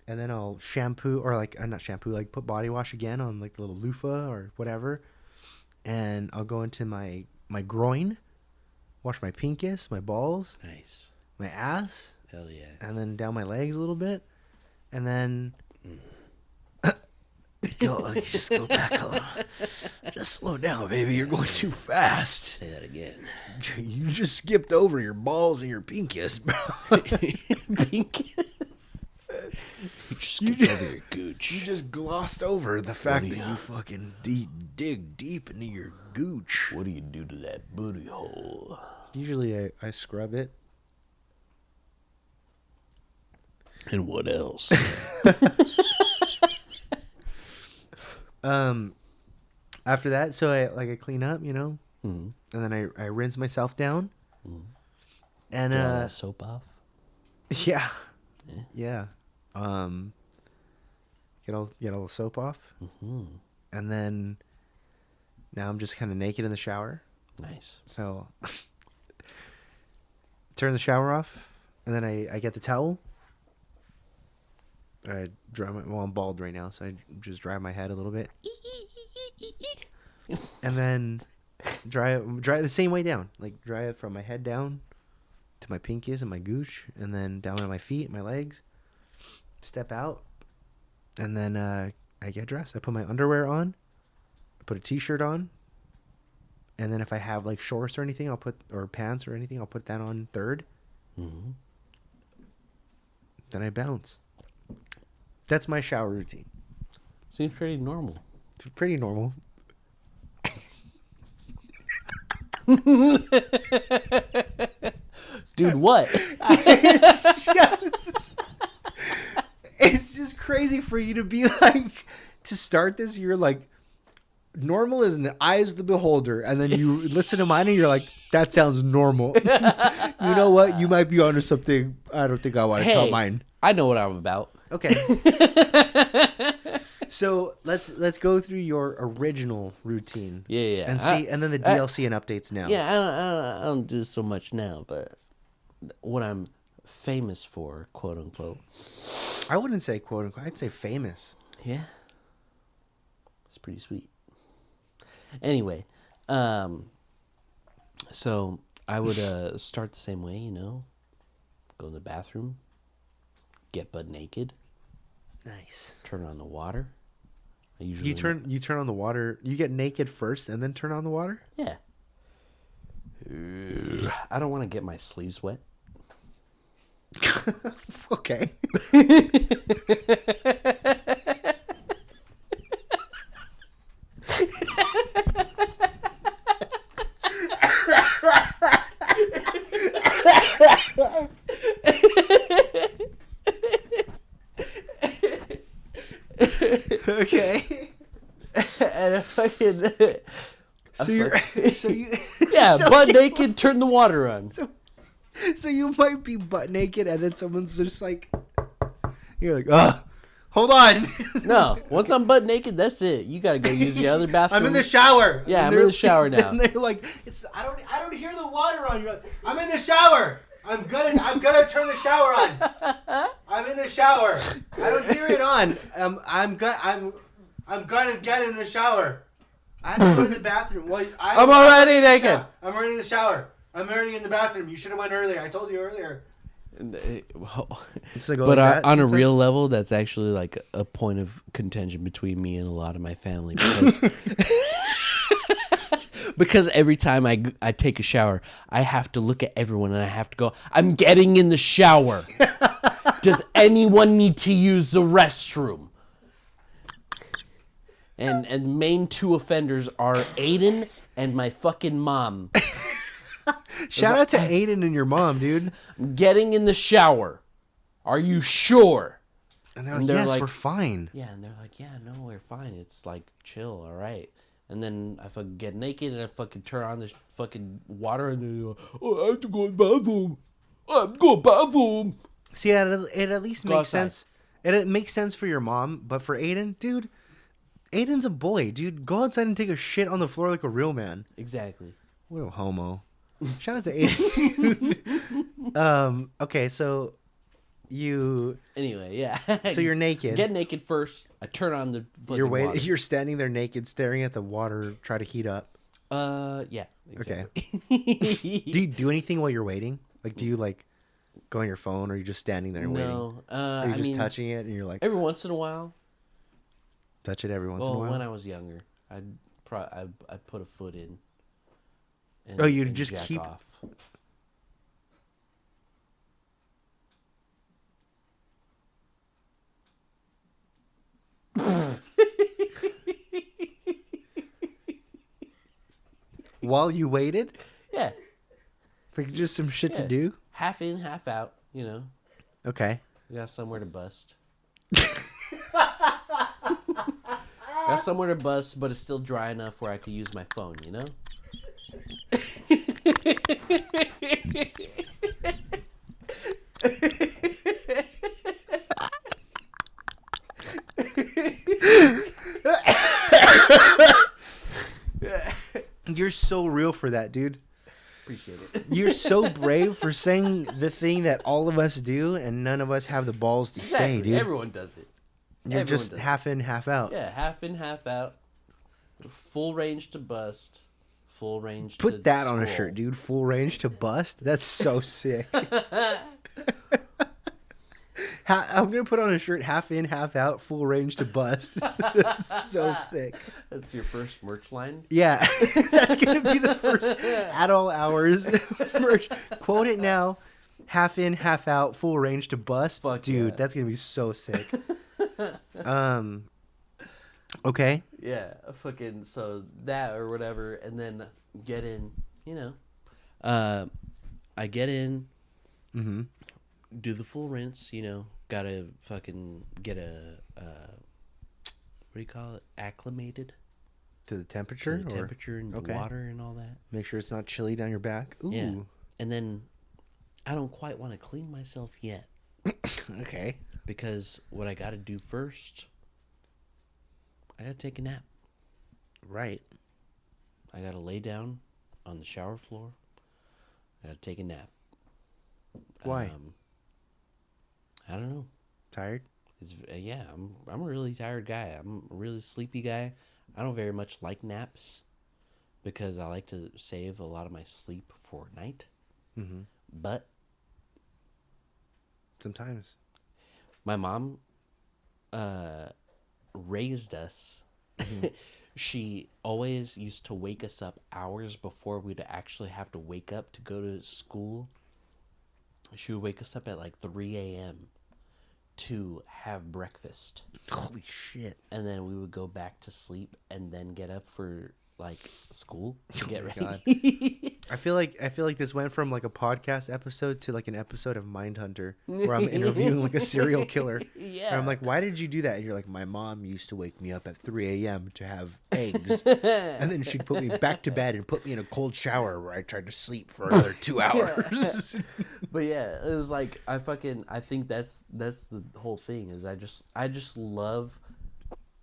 and then I'll shampoo or like not shampoo, like put body wash again on like the little loofah or whatever, and I'll go into my groin, wash my pinkus, my balls, Nice. my ass, Hell yeah. and then down my legs a little bit, and then just go back a little. Just slow down, baby. You're going too fast. Say that again. You just skipped over your balls and your pinkus, bro. Pinkus. You just skipped over your gooch. You just glossed over the fact that you fucking dig deep into your gooch. What do you do to that booty hole? Usually I scrub it. And what else? After that, so I clean up, Mm-hmm. and then I rinse myself down. Mm-hmm. And Get all that soap off? yeah. Get all the soap off. Mm-hmm. And then now I'm just kind of naked in the shower. Nice. So turn the shower off, and then I get the towel. I dry I'm bald right now, so I just dry my head a little bit, and then dry it the same way down, like dry it from my head down to my pinkies and my gooch, and then down to my feet, my legs. Step out, and then I get dressed. I put my underwear on. I put a t-shirt on, and then if I have like shorts or anything, or pants or anything, I'll put that on third. Mm-hmm. Then I bounce. That's my shower routine. Seems pretty normal. Pretty normal. Dude, what? It's just crazy for you to be like, to start this, you're like, normal is in the eyes of the beholder, and then you listen to mine and you're like, that sounds normal. You know what? You might be onto something. I don't think I want to tell mine. I know what I'm about. Okay. So let's go through your original routine. Yeah. And see, and then the DLC and updates now. Yeah, I don't do so much now, but what I'm famous for, quote unquote. I wouldn't say quote unquote. I'd say famous. Yeah. It's pretty sweet. Anyway, so I would start the same way, go in the bathroom, get butt naked, Nice. turn on the water. I usually You turn on the water. You get naked first and then turn on the water? Yeah. I don't want to get my sleeves wet. Okay. Okay. And I fucking yeah, butt naked, turn the water on. So you might be butt naked and then someone's just like, you're like, hold on. No, once I'm butt naked, that's it. You gotta go use the other bathroom. I'm in the shower. Yeah, I'm in the shower now. And they're like, I don't hear the water on. You're like, I'm in the shower. I'm gonna turn the shower on. I'm in the shower. I don't hear it on. I'm gonna get in the shower. I have to go to the bathroom. Well, I'm already naked. I'm already in the shower. I'm already in the bathroom. You should have went earlier. I told you earlier. But on a real level, that's actually like a point of contention between me and a lot of my family because because every time I take a shower, I have to look at everyone and I have to go, I'm getting in the shower. Does anyone need to use the restroom? And main two offenders are Aiden and my fucking mom. Shout out to Aiden and your mom, dude. I'm getting in the shower. Are you sure? And they're like, yes, we're fine. Yeah, and they're like, yeah, no, we're fine. It's like, chill, all right. And then I fucking get naked and I fucking turn on the fucking water and they're like, I have to go to the bathroom. I have to go to the bathroom. See, it at least makes sense. It makes sense for your mom, but for Aiden, dude, Aiden's a boy, dude. Go outside and take a shit on the floor like a real man. Exactly. What a homo. Shout out to Aiden. Okay, so You Anyway, yeah. so you're naked. Get naked first. I turn on the fucking You're waiting. water. You're standing there naked, staring at the water, try to heat up. Yeah. Okay. Exactly. Do you do anything while you're waiting? Like, do you like go on your phone, or are you just standing there waiting? No. Or you're I just mean, touching it, and you're like, every once in a while. touch it every once in a Well, while. when I was younger, I put a foot in. And, Oh, you'd and just jack keep- off. While you waited, Yeah. like just some shit to Yeah. do. Half in, half out. You know, Okay. we got somewhere to bust. Got somewhere to bust, but it's still dry enough where I could use my phone. You know. You're so real for that, dude. Appreciate it. You're so brave for saying the thing that all of us do, and none of us have the balls to say, dude. Everyone does it. You're everyone just does it. half in, half out. Yeah, half in, half out. Full range to bust. Full range to Put that on a scroll. shirt, dude. Full range to bust. That's so sick. I'm gonna put on a shirt, half in, half out, full range to bust. That's so sick. That's your first merch line. Yeah, that's gonna be the first at all hours merch. Quote it now. Half in, half out, full range to bust. Fuck Dude, yeah. that's gonna be so sick. Okay. Yeah, fucking so that or whatever, and then get in. You know, I get in. Mm-hmm. Do the full rinse. You know, gotta fucking get a what do you call it? Acclimated To the temperature. to the or temperature and okay. the water and all that. Make sure it's not chilly down your back. Ooh. Yeah, and then I don't quite want to clean myself yet. Okay. Because what I got to do first, I got to take a nap. Right. I got to lay down on the shower floor. I got to take a nap. Why? I don't know. Tired? It's yeah, I'm a really tired guy. I'm a really sleepy guy. I don't very much like naps because I like to save a lot of my sleep for night. Mm-hmm. But Sometimes. my mom raised us. She always used to wake us up hours before we'd actually have to wake up to go to school. She would wake us up at like 3 a.m. to have breakfast. Holy shit. And then we would go back to sleep and then get up for like school to get my ready. I feel like this went from like a podcast episode to like an episode of Mindhunter where I'm interviewing like a serial killer. Yeah. And I'm like, why did you do that? And you're like, my mom used to wake me up at 3 a.m. to have eggs. And then she'd put me back to bed and put me in a cold shower where I tried to sleep for another 2 hours. But yeah, it was like I think that's the whole thing is I just love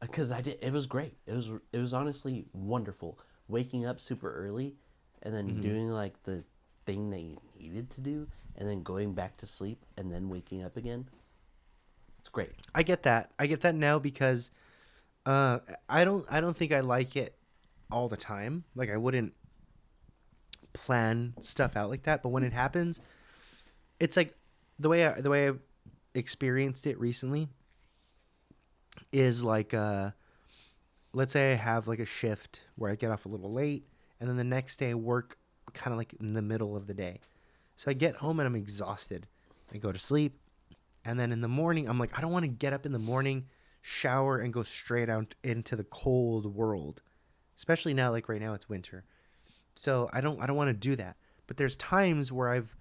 because it was great. It was honestly wonderful waking up super early and then doing like the thing that you needed to do and then going back to sleep and then waking up again. It's great. I get that. I get that now because I don't think I like it all the time. Like I wouldn't plan stuff out like that, but when it happens, it's like the way I've experienced it recently is like let's say I have like a shift where I get off a little late and then the next day I work kind of like in the middle of the day. So I get home and I'm exhausted. I go to sleep and then in the morning I'm like I don't want to get up in the morning, shower and go straight out into the cold world. Especially now like right now it's winter. So I don't want to do that. But there's times where I've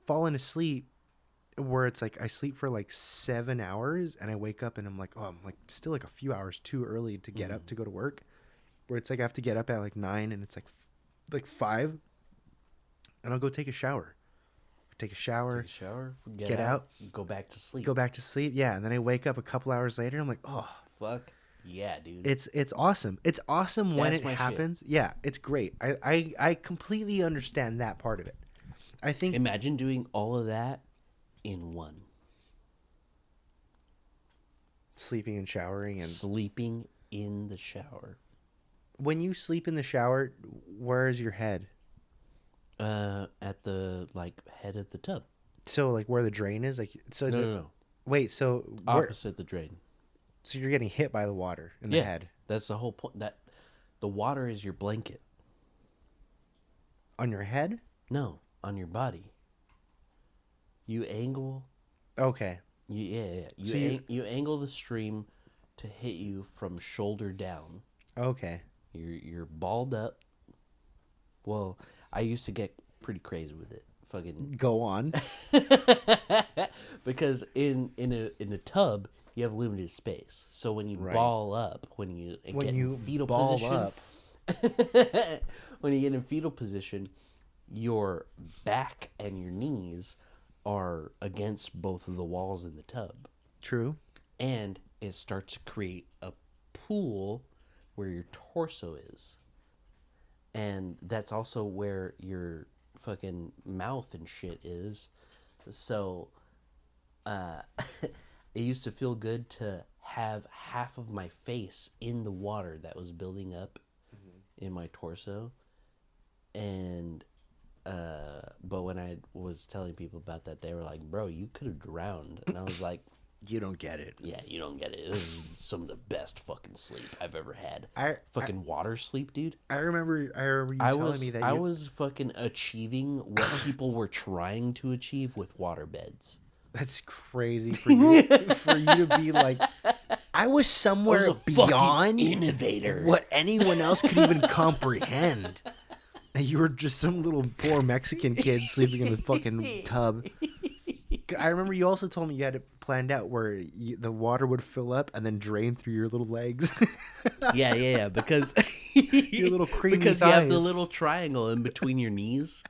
fallen asleep where it's like I sleep for like 7 hours and I wake up and I'm like, oh, I'm like still like a few hours too early to get up to go to work. Where it's like I have to get up at like 9 and it's like 5 and I'll go take a shower. Take a shower, get out, go back to sleep. go back to sleep. Yeah. And then I wake up a couple hours later. I'm like, oh, Fuck yeah, dude. it's awesome. It's awesome when That's it my shit. happens. Yeah, it's great. I completely understand that part of it. I think Imagine doing all of that in one. Sleeping and showering, and Sleeping in the shower. when you sleep in the shower, where is your head? At the head of the tub. So like where the drain is, like so. No. Wait, so Opposite the drain. so you're getting hit by the water in the head That's the whole point. That the water is your blanket. on your head? No, on your body. You angle. Okay. You So you angle the stream to hit you from shoulder down. Okay. You're balled up. Well, I used to get pretty crazy with it. Fucking Go on. because in a tub you have limited space. So when you ball up, when you get in fetal ball position, up, when you get in fetal position, your back and your knees are against both of the walls in the tub. true. And it starts to create a pool where your torso is. And that's also where your fucking mouth and shit is. So it used to feel good to have half of my face in the water that was building up in my torso. And but when I was telling people about that, they were like, bro, you could have drowned. And I was like, You don't get it. yeah, you don't get it. It was some of the best fucking sleep I've ever had. Fucking Water sleep, dude. I remember you telling me that I was fucking achieving what people were trying to achieve with water beds. That's crazy for you to be like, I was somewhere beyond innovator. what anyone else could even comprehend. And you were just some little poor Mexican kid sleeping in a fucking tub. I remember you also told me you had it planned out where the water would fill up and then drain through your little legs. Yeah, because your little creamy because you have the thighs. little triangle in between your knees,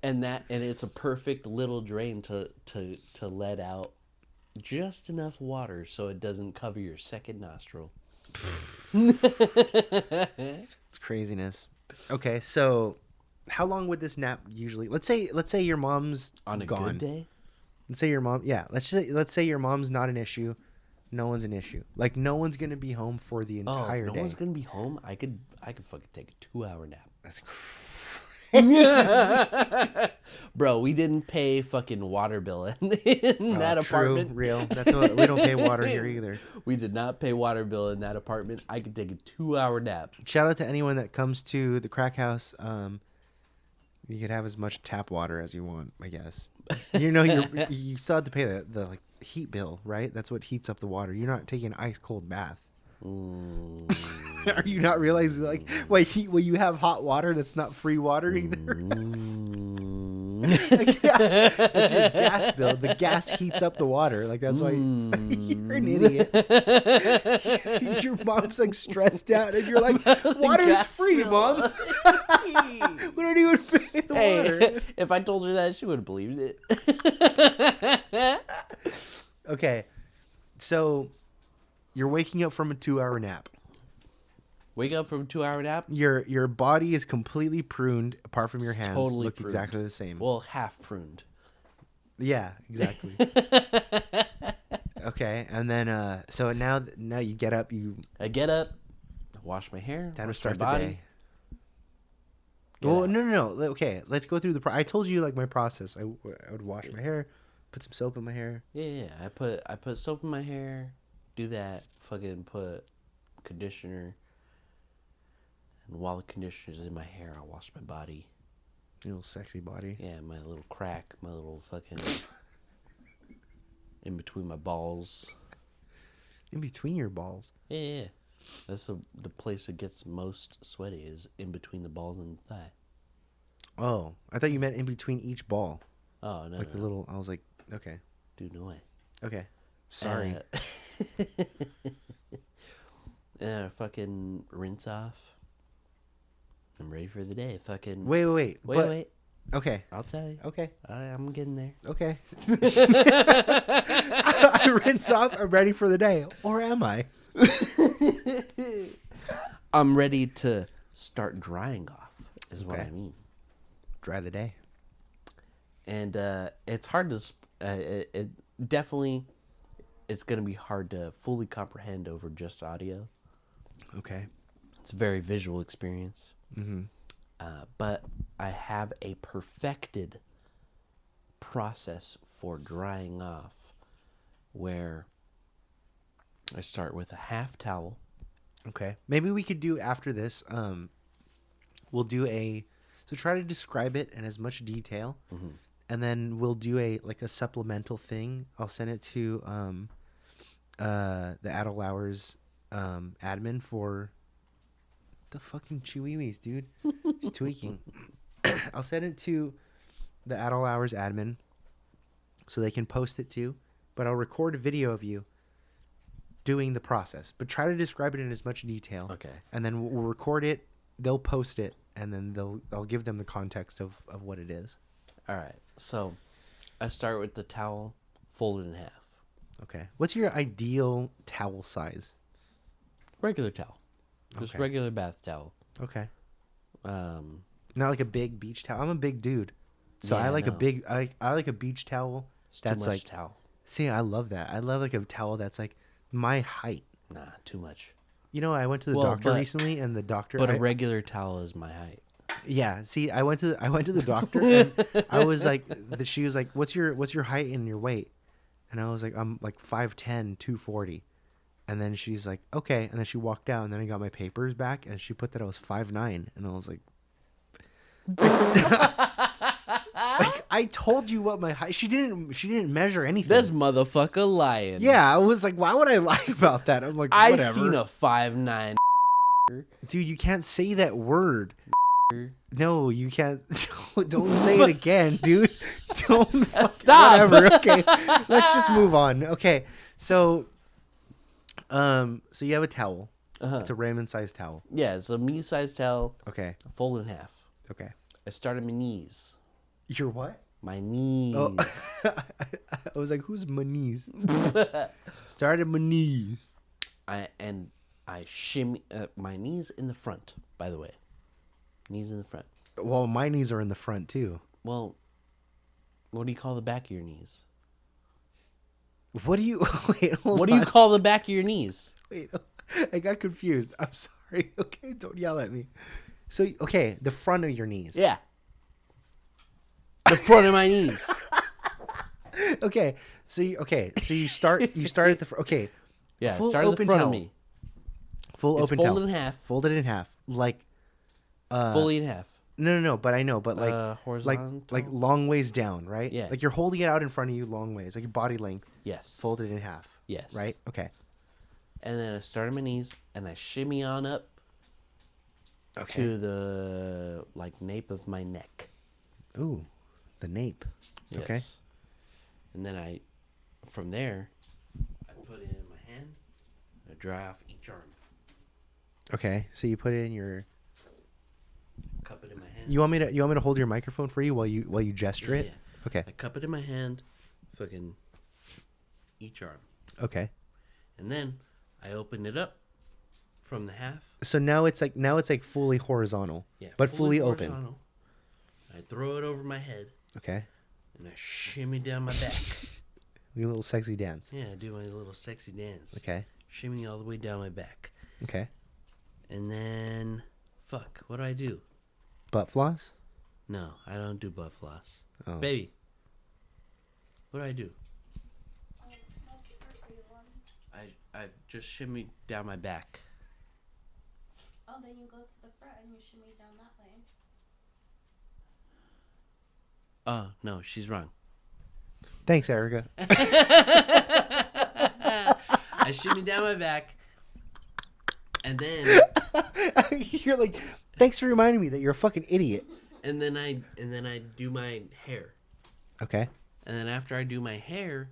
and it's a perfect little drain to let out just enough water so it doesn't cover your second nostril. It's craziness. Okay, so how long would this nap usually? Let's say your mom's On a gone. good day? Let's say your mom. Yeah, let's say your mom's not an issue. No one's an issue. Like no one's gonna be home for the entire If no day. one's gonna be home, I could fucking take a 2-hour nap. That's Bro, we didn't pay fucking water bill in that apartment. True, real. That's what we don't pay water here either. We did not pay water bill in that apartment. I could take a 2-hour nap. Shout out to anyone that comes to the crack house. You could have as much tap water as you want, I guess. You know, you still have to pay the like heat bill, right? That's what heats up the water. You're not taking an ice cold bath. Are you not realizing like you have hot water that's not free water either? That's your gas bill. The gas heats up the water. Like that's why you're an idiot. Your mom's like stressed out, and you're like, "Water's free, mom. We don't even pay the water." If I told her that, she would have believed it. Okay, so you're waking up from a 2-hour nap. Wake up from a 2-hour nap. Your body is completely pruned, apart from your hands. Totally look pruned. exactly the same. Well, half pruned. Yeah, exactly. Okay, and then so now you get up. I get up, wash my hair, Time to wash start my the body. day. Get Well, up. no. Okay, let's go through I told you like my process. I would wash my hair, put some soap in my hair. Yeah. I put soap in my hair. Do that. Fucking put conditioner. And while the conditioner's in my hair, I wash my body. Your little sexy body. Yeah, my little crack, my little fucking in between my balls. In between your balls. Yeah. That's the place that gets most sweaty is in between the balls and the thigh. Oh, I thought you meant in between each ball. Oh no, Like the little. I was like, okay, dude, no way. okay. Sorry. Fucking rinse off. I'm ready for the day. Fucking Wait. wait. Okay. I'll tell you. Okay. I'm getting there. Okay. I rinse off. I'm ready for the day, or am I? I'm ready to start drying off. Is what Okay. I mean. Dry the day. And it's hard to. It definitely. it's gonna be hard to fully comprehend over just audio. Okay. It's a very visual experience. Mm-hmm. But I have a perfected process for drying off, where I start with a half towel. Okay. Maybe we could do after this. We'll do so try to describe it in as much detail, and then we'll do a supplemental thing. I'll send it to the Adult Hours admin for the fucking Chewies, dude. He's tweaking. I'll send it to the Adult Hours admin so they can post it too. But I'll record a video of you doing the process. But try to describe it in as much detail. Okay. And then we'll record it. They'll post it, and then I'll give them the context of what it is. All right. So I start with the towel folded in half. Okay. What's your ideal towel size? Regular towel. Just Okay. regular bath towel. Okay. Not Not like a big beach towel. I'm a big dude, so Yeah, I like no. a big. I like a beach towel. too That's much like. towel. See, I love that. I love like a towel that's like my height. Nah, too much. You know, I went to the Well, doctor but- recently, and the doctor. But a regular towel is my height. Yeah. See, I went to the doctor, and I was like, she was like, "What's your height and your weight?" And I was like, "I'm like 5'10", 240." And then she's like, "Okay." And then she walked out, and then I got my papers back, and she put that I was 5'9", and I was like, like, I told you what my height. She didn't measure anything. This motherfucker lying. Yeah, I was like, why would I lie about that? I'm like, I whatever. seen a 5'9". Dude, you can't say that word. No, you can't. Don't say it again, dude. Don't. Stop. Whatever. Okay, let's just move on. Okay, so you have a towel. Uh-huh. It's a Raymond sized towel. Yeah, it's a me-sized towel, Okay. folded in half. Okay. I started my knees. Your what? My knees. Oh, I was like, who's my knees? Started my knees. I shimmy my knees in the front. By the way, knees in the front. Well, my knees are in the front too. Well, what do you call the back of your knees? What do you? Wait, hold What do you on. call the back of your knees? Wait, I got confused. I'm sorry. Okay, don't yell at me. So, okay, the front of your knees. Yeah. The front of my knees. Okay, so you start at the okay. Yeah, Full start at the open front towel. of me. Full It's open folded towel. in half. Folded in half, like Fully in half. no, but I know, but like Horizontal. like long ways down, right? Yeah. Like you're holding it out in front of you long ways, like your body length, Yes. folded in half. Yes. Right. Okay. And then I start on my knees and I shimmy on up Okay. to the nape of my neck. Ooh, the nape. Okay. Yes. And then from there, I put it in my hand. I dry off each arm. Okay. So you put it in your. Cup it in my hand. You want me to hold your microphone for you while you gesture it? Yeah. Okay. I cup it in my hand, fucking each arm. Okay. And then I open it up from the half. So now it's like fully horizontal. Yeah. But fully open. horizontal. I throw it over my head Okay. and I shimmy down my back. Your little sexy dance. Yeah, I do my little sexy dance. Okay. Shimmy all the way down my back. Okay. And then, what do I do? Butt floss? No, I don't do butt floss. Oh. Baby, what do I do? I just shimmy down my back. Oh, then you go to the front and you shimmy down that way. Oh, no, she's wrong. Thanks, Erica. I shimmy down my back, and then You're like, thanks for reminding me that you're a fucking idiot. and then I do my hair. Okay. And then after I do my hair,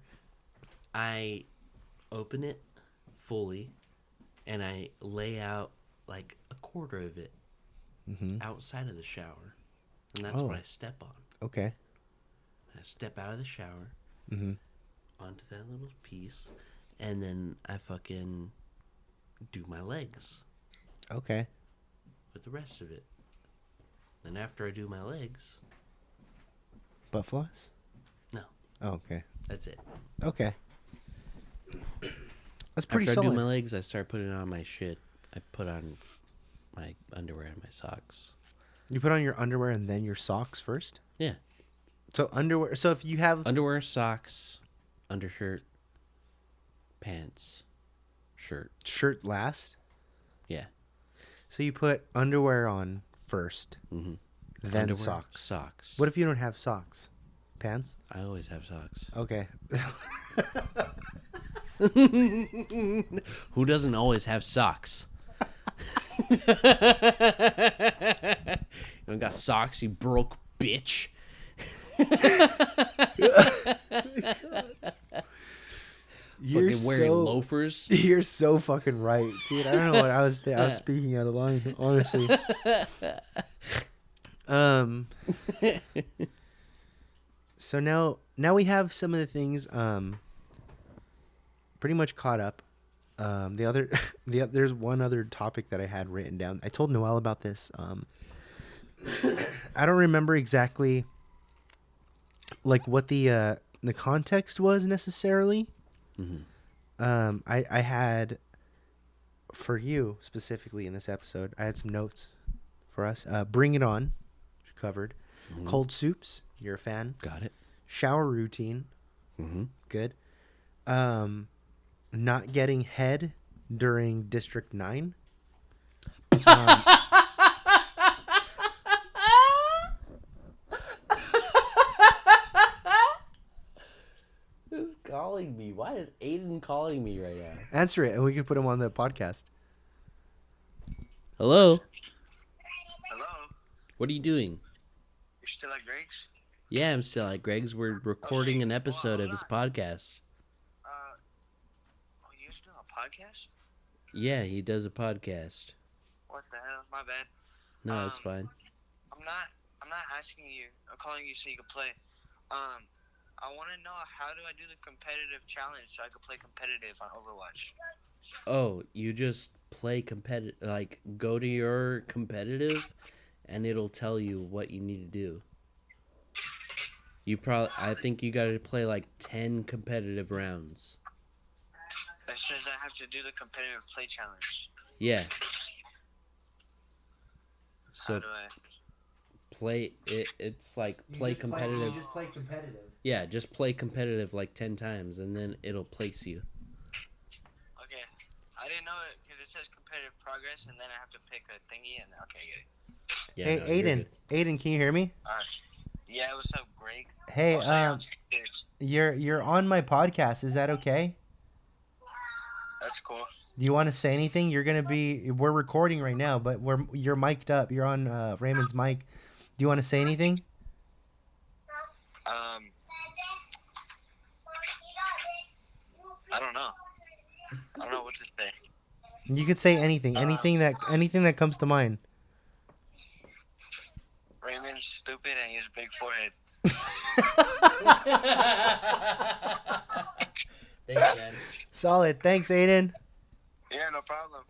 I open it fully and I lay out like a quarter of it outside of the shower. And that's what Oh. I step on. Okay. I step out of the shower Mm-hmm. onto that little piece, and then I fucking do my legs Okay. with the rest of it. Then after I do my legs, Butt floss? no, Oh, okay. that's it. Okay. That's pretty After I do solid. my legs, I start putting on my shit. I put on my underwear and my socks. You put on your underwear and then your socks first. Yeah. So underwear. So if you have Underwear, socks, undershirt, pants, shirt. shirt last, Yeah. so you put underwear on first, Mm-hmm. then Underwear, socks. Socks. What if you don't have socks? Pants? I always have socks. Okay. Who doesn't always have socks? You don't got socks, you broke bitch. You're Fucking wearing so loafers. You're so fucking right, dude. I don't know what I was. I was speaking out of line, honestly. So now we have some of the things pretty much caught up. There's one other topic that I had written down. I told Noel about this. I don't remember exactly like what the context was necessarily. Mm-hmm. I had for you specifically in this episode. I had some notes for us. Bring It On, which you covered. Mm-hmm. Cold soups. You're a fan. Got it. Shower routine. Mm-hmm. Good. Not getting head during District 9. Who's calling me? Why is Aiden calling me right now? Answer it, and we can put him on the podcast. Hello? Hello? What are you doing? You're still at Greg's? Yeah, I'm still at Greg's. We're recording an episode of his podcast. Oh, you guys doing a podcast? Yeah, he does a podcast. What the hell? My bad. No, it's fine. I'm not asking you. I'm calling you so you can play. I want to know, how do I do the competitive challenge so I can play competitive on Overwatch? Oh, you just play competitive, like go to your competitive, and it'll tell you what you need to do. I think you got to play like 10 competitive rounds. It says I have to do the competitive play challenge. Yeah. How So do I? play it. It's like play competitive. just play competitive. Yeah, just play competitive like 10 times, and then it'll place you. Okay. I didn't know it because it says competitive progress, and then I have to pick a thingy, and okay, I get it. Yeah, Hey, no, you're Aiden. good. Aiden, can you hear me? Yeah, what's up, Greg? Hey, Also, you're on my podcast. Is that okay? that's cool. Do you want to say anything? We're recording right now, but you're mic'd up. You're on Raymond's mic. Do you want to say anything? I don't know. I don't know what to say. You could say anything. Anything that comes to mind. Raymond's stupid and he has a big forehead. Thanks, man. Solid. Thanks, Aiden. Yeah, no problem.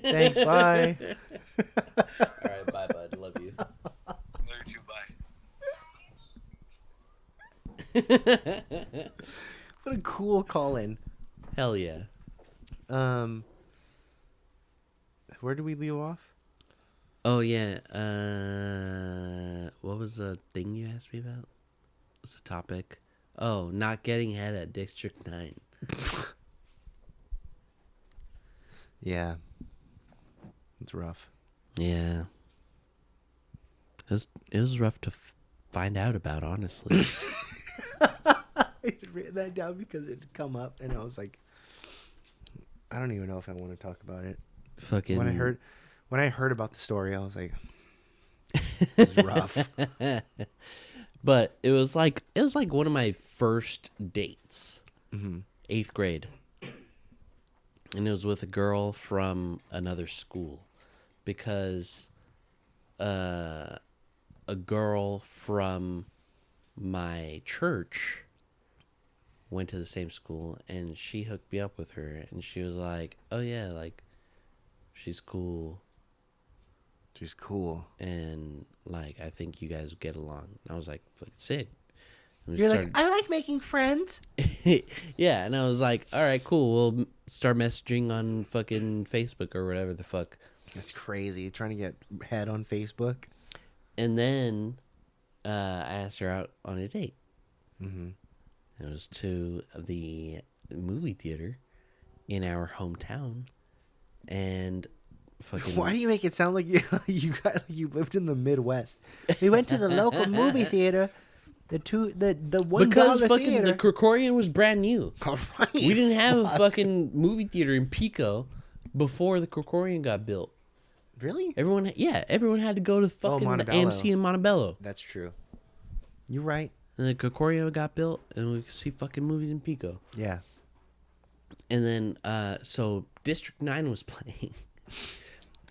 Thanks. Bye. All right, bye, bud. Love you. Love you too, bye. What a cool call-in. Hell yeah. Where do we leave off? Oh yeah. What was the thing you asked me about? What's the topic? Oh, not getting head at District 9. Yeah. It's rough. Yeah. It was rough to find out about, honestly. I had written that down because it had come up, and I was like, I don't even know if I want to talk about it. Fucking. When I heard about the story, I was like, this is rough. But it was like one of my first dates. Mm-hmm. 8th grade. And it was with a girl from another school, because a girl from my church went to the same school, and she hooked me up with her, and she was like, oh yeah, like she's cool, She's cool. and like I think you guys get along. And I was like, fucking sick. And we You're like, started- I like making friends. yeah, and I was like, all right, cool. We'll start messaging on fucking Facebook or whatever the fuck. That's crazy. Trying to get head on Facebook. And then I asked her out on a date. Mm-hmm. It was to the movie theater in our hometown, and fucking. Why do you make it sound like you lived in the Midwest? We went to the local movie theater. The $1 Because fucking theater. the Krikorian was brand new. All right, We didn't have a fuck. fucking movie theater in Pico before the Krikorian got built. Really? Everyone had to go to fucking the Montebello. AMC in Montebello. That's true. You're right. And the Krikorian got built, and we could see fucking movies in Pico. Yeah. And then, so District 9 was playing.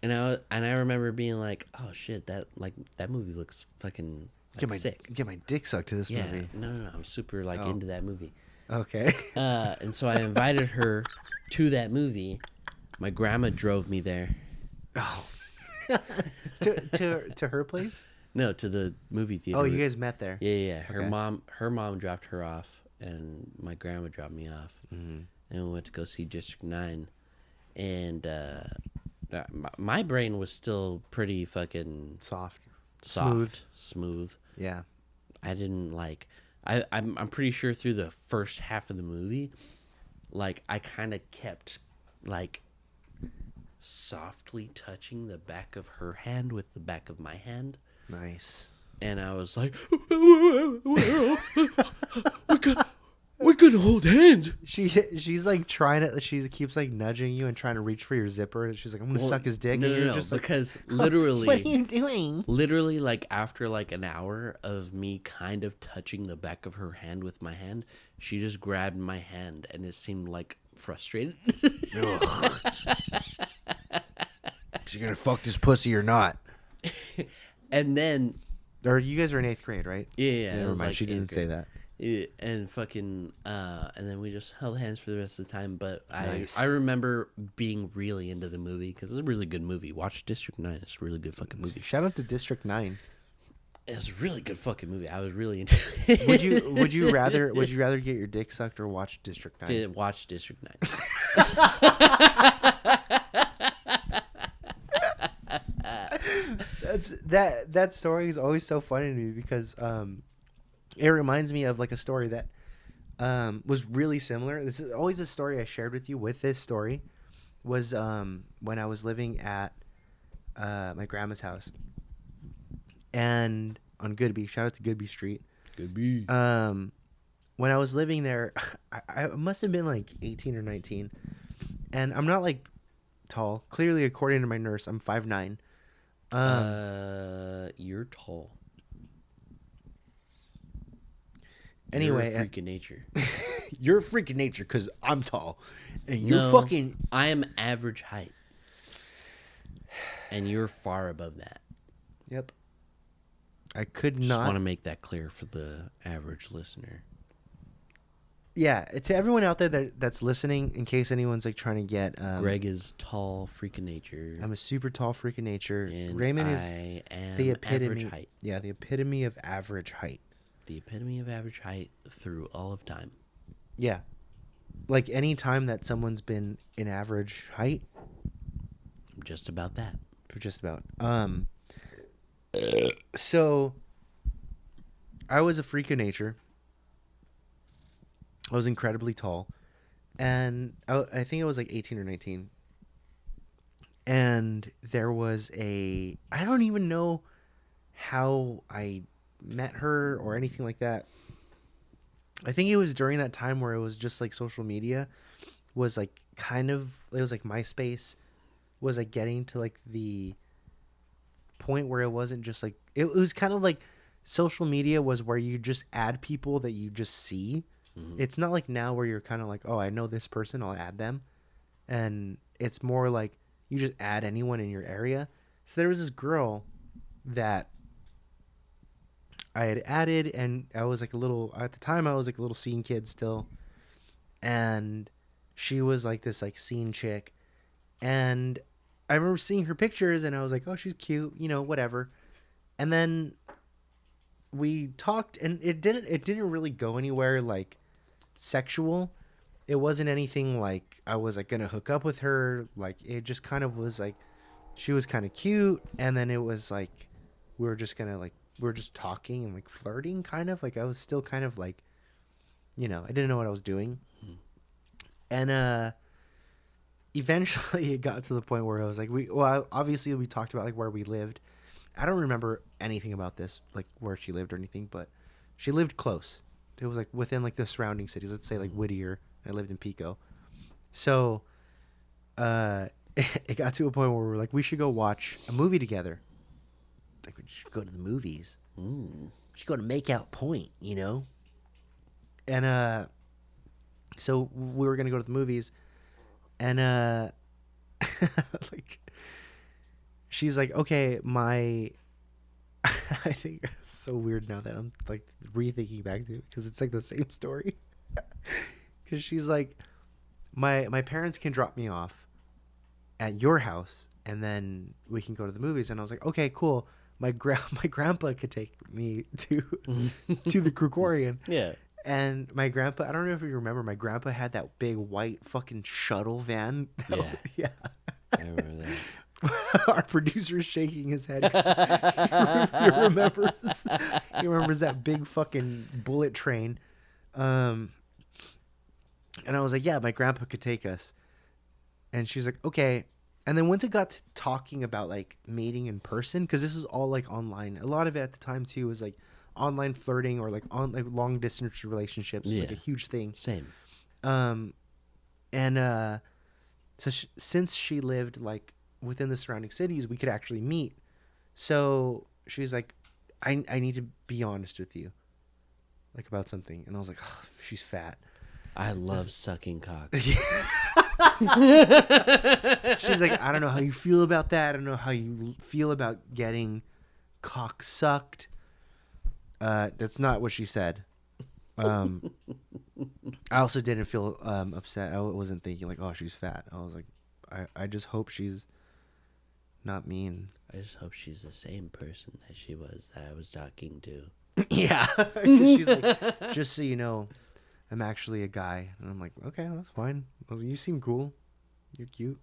And I remember being like, oh shit, that movie looks fucking sick. Get my dick sucked to this Yeah, movie. no, I'm super Oh. into that movie. Okay. And so I invited her to that movie. My grandma drove me there. Oh. to her place? No, to the movie theater. Oh, you guys met there. Yeah. Her Okay. mom dropped her off, and my grandma dropped me off, and we went to go see District 9. And my brain was still pretty fucking Soft. smooth. Yeah. I didn't like. I'm pretty sure through the first half of the movie, like I kind of kept like softly touching the back of her hand with the back of my hand, Nice. and I was like, we could hold hands. She's like trying to. She keeps like nudging you and trying to reach for your zipper. And she's like, I'm gonna suck his dick. No, and no, you're no, just like, because literally, what are you doing? literally, like after like an hour of me kind of touching the back of her hand with my hand, she just grabbed my hand, and it seemed like frustrated. She's gonna fuck this pussy or not? And then, Or you guys were in 8th grade, right? yeah, it Never was mind. like She didn't 8th say grade. that. Yeah, and fucking, and then we just held hands for the rest of the time. But Nice. I remember being really into the movie because it's a really good movie. Watch District 9. It's a really good fucking movie. Shout out to District 9. It's a really good fucking movie. I was really into it. Would you rather get your dick sucked or watch District 9? to watch District 9. That story is always so funny to me because it reminds me of like a story that was really similar. This is always a story I shared with you. With this story was when I was living at my grandma's house and on Goodby. Shout out to Goodby Street. Good be. When I was living there, I must have been like 18 or 19, and I'm not like tall. Clearly, according to my nurse, I'm 5'9". You're tall. Anyway, You're a freak of nature. you're a freak of nature because I'm tall, and you're No, fucking. I am average height, and you're far above that. Yep. I could Just not. want to make that clear for the average listener. Yeah, to everyone out there that's listening, in case anyone's like trying to get. Greg is tall, freak of nature. I'm a super tall freak of nature. and Raymond is I am the epitome. average height. Yeah, the epitome of average height. The epitome of average height through all of time. Yeah. Like any time that someone's been in average height, Just about that. for just about. So I was a freak of nature. I was incredibly tall, and I think I was like 18 or 19. And there was I don't even know how I met her or anything like that. I think it was during that time where it was just like social media was like it was like MySpace was like getting to like the point where it wasn't just like, it was kind of like social media was where you just add people that you just see. It's not like now where you're kind of like, oh, I know this person, I'll add them. And it's more like you just add anyone in your area. So there was this girl that I had added, and I was like at the time I was like a little scene kid still. And she was like this like scene chick. And I remember seeing her pictures and I was like, oh, she's cute, whatever. And then we talked, and it didn't really go anywhere like sexual. It wasn't anything like I was like gonna hook up with her. Like it just kind of was like she was kind of cute, and then it was like we were just talking and like flirting, kind of like I was still kind of like, I didn't know what I was doing, and eventually it got to the point where I was like, obviously we talked about like where we lived. I don't remember anything about this, like where she lived or anything, but she lived close. It was like within like the surrounding cities. Let's say like Whittier. I lived in Pico. So it got to a point where we were like, we should go watch a movie together. Like we should go to the movies. We should go to Makeout Point, And so we were gonna go to the movies, and like she's like, okay, I think it's so weird now that I'm like rethinking back to it because it's like the same story. Because she's like, my parents can drop me off at your house and then we can go to the movies. And I was like, okay, cool. My grandpa could take me to the Krugorian. Yeah. And my grandpa, I don't know if you remember, my grandpa had that big white fucking shuttle van. Yeah. Yeah. I remember that. Our producer is shaking his head 'cause he remembers that big fucking bullet train. And I was like, yeah, my grandpa could take us. And she's like, okay. And then once it got to talking about like meeting in person, because this is all like online, a lot of it at the time too was like online flirting or like on like long distance relationships was like a huge thing. Same. So since she lived like within the surrounding cities, we could actually meet. So she's like, I need to be honest with you, like about something. And I was like, oh, she's fat. I love sucking cock. She's like, I don't know how you feel about that. I don't know how you feel about getting cock sucked. That's not what she said. I also didn't feel upset. I wasn't thinking like, oh, she's fat. I was like, I just hope she's not mean. I just hope she's the same person that she was that I was talking to. Yeah. She's like, just so you know, I'm actually a guy. And I'm like, okay, that's fine. I was like, you seem cool. You're cute,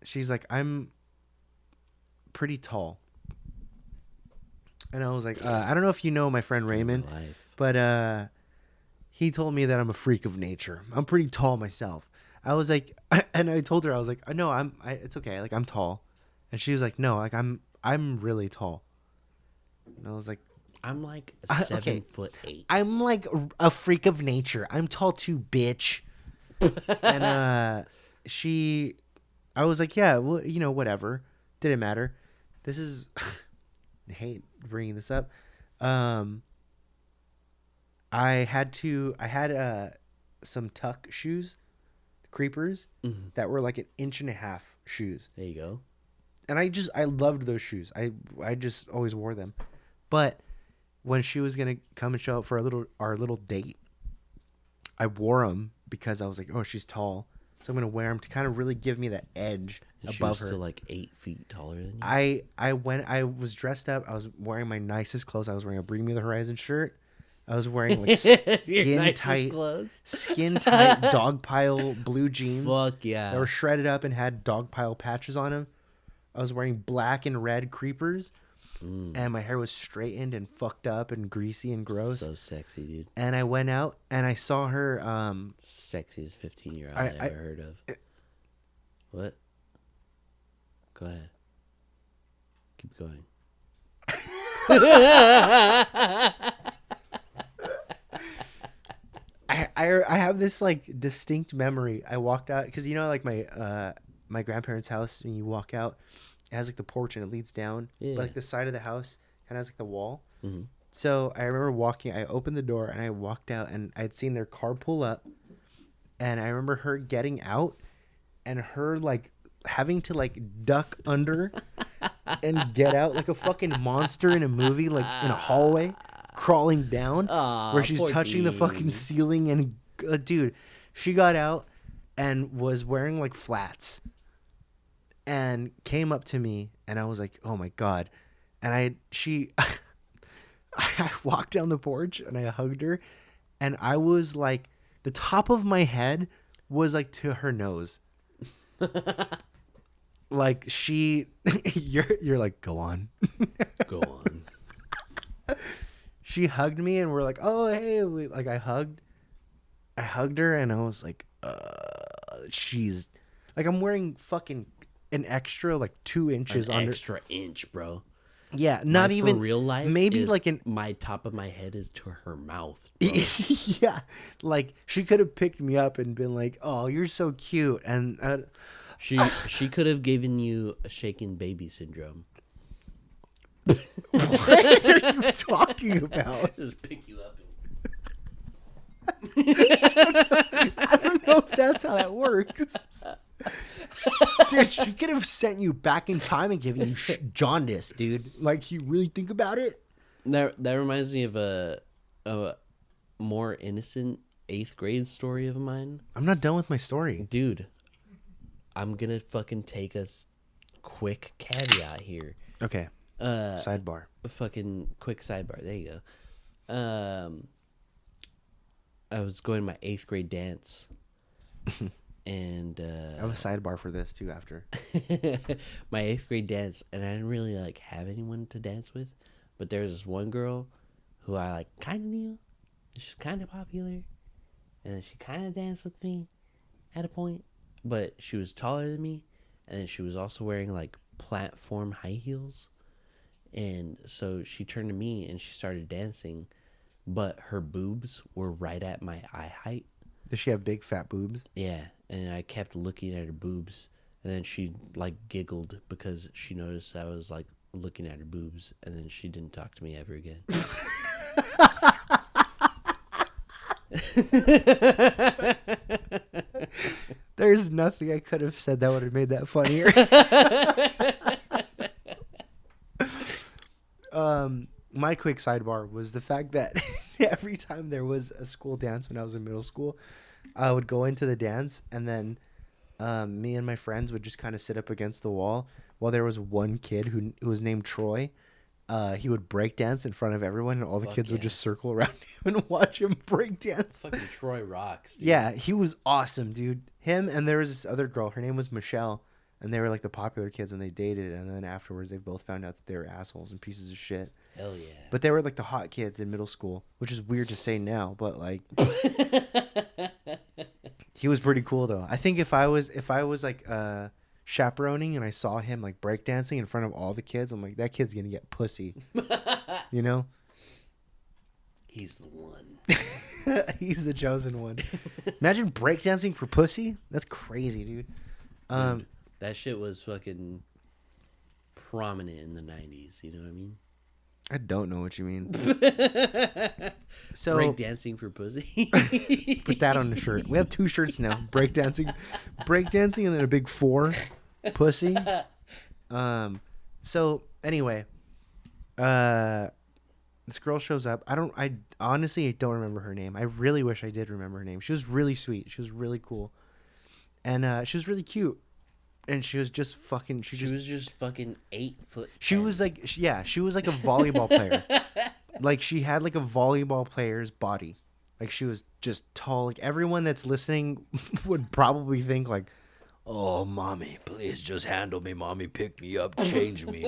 She's like, I'm pretty tall. And I was like, I don't know if you know my friend Raymond, but he told me that I'm a freak of nature. I'm pretty tall myself. I was like, and I told her, I was like, no, it's okay. Like, I'm tall. And she was like, no, like I'm really tall. And I was like, I'm like okay. 7'8". I'm like a freak of nature. I'm tall too, bitch. And I was like, yeah, well, whatever. Didn't matter. This is, I hate bringing this up. I had some tuck shoes, creepers, that were like 1.5 inch shoes. There you go. And I loved those shoes. I just always wore them. But when she was gonna come and show up for our little date, I wore them because I was like, oh, she's tall, so I'm gonna wear them to kind of really give me that edge And above she was her. still like 8 feet taller than you. I was dressed up. I was wearing my nicest clothes. I was wearing a Bring Me the Horizon shirt. I was wearing like skin tight dog pile blue jeans. Fuck yeah. They were shredded up and had dog pile patches on them. I was wearing black and red creepers. And my hair was straightened and fucked up and greasy and gross. So sexy, dude. And I went out and I saw her. Sexiest 15-year-old I ever heard of. What? Go ahead. Keep going. I have this like distinct memory. I walked out because like my grandparents' house. When you walk out, it has like the porch and it leads down. Yeah. But like the side of the house kind of has like the wall. Mm-hmm. So I remember walking. I opened the door and I walked out and I'd seen their car pull up, and I remember her getting out, and her like having to like duck under and get out like a fucking monster in a movie, like in a hallway, crawling down, where she's touching the fucking ceiling. And dude, she got out and was wearing like flats and came up to me, and I was like, oh my God. and I walked down the porch and I hugged her, and I was like, the top of my head was like to her nose. Like you're like, go on. Go on. She hugged me and we're like, oh hey, like I hugged her and I was like, she's like, I'm wearing fucking an extra like 2 inches An under. extra inch, bro. Yeah, not My even for real life. Maybe is like an my top of my head is to her mouth. Bro. yeah, like she could have picked me up and been like, oh, you're so cute, and She could have given you a shaken baby syndrome. what are you talking about? Just pick you up. I don't know if that's how that works. Dude, she could have sent you back in time and given you jaundice, dude. Like, you really think about it? That reminds me of a more innocent 8th grade story of mine. I'm not done with my story. Dude, I'm gonna fucking take a quick caveat here. Okay. Sidebar. A fucking quick sidebar. There you go. I was going to my 8th grade dance. And I have a sidebar for this too after. my 8th grade dance, and I didn't really like have anyone to dance with, but there was this one girl who I like kind of knew. She's kind of popular, and then she kind of danced with me at a point, but she was taller than me, and then she was also wearing like platform high heels, and so she turned to me and she started dancing, but her boobs were right at my eye height. Does she have big fat boobs? Yeah, and I kept looking at her boobs, and then she like giggled because she noticed I was like looking at her boobs, and then she didn't talk to me ever again. There's nothing I could have said that would have made that funnier. My quick sidebar was the fact that every time there was a school dance when I was in middle school, I would go into the dance, and then me and my friends would just kind of sit up against the wall while there was one kid who was named Troy. He would break dance in front of everyone, and all the kids would just circle around him and watch him break dance. Fucking Troy rocks, dude. Yeah, he was awesome, dude. Him, and there was this other girl. Her name was Michelle, and they were like the popular kids, and they dated. And then afterwards, they both found out that they were assholes and pieces of shit. Hell yeah. But they were like the hot kids in middle school, which is weird to say now, but like he was pretty cool though. I think if I was like chaperoning and I saw him like breakdancing in front of all the kids, I'm like, that kid's gonna get pussy. You know? He's the one. He's the chosen one. Imagine breakdancing for pussy. That's crazy, dude. Dude, that shit was fucking prominent in the 90s, you know what I mean? I don't know what you mean. So breakdancing for pussy. put that on the shirt. We have 2 shirts now. Breakdancing, and then a big 4, pussy. So anyway, this girl shows up. I honestly don't remember her name. I really wish I did remember her name. She was really sweet. She was really cool, and she was really cute. And she was just fucking. She was just fucking 8 foot. She was like, she was like a volleyball player. Like she had like a volleyball player's body. Like she was just tall. Like everyone that's listening would probably think like, "Oh, mommy, please just handle me, mommy, pick me up, change me.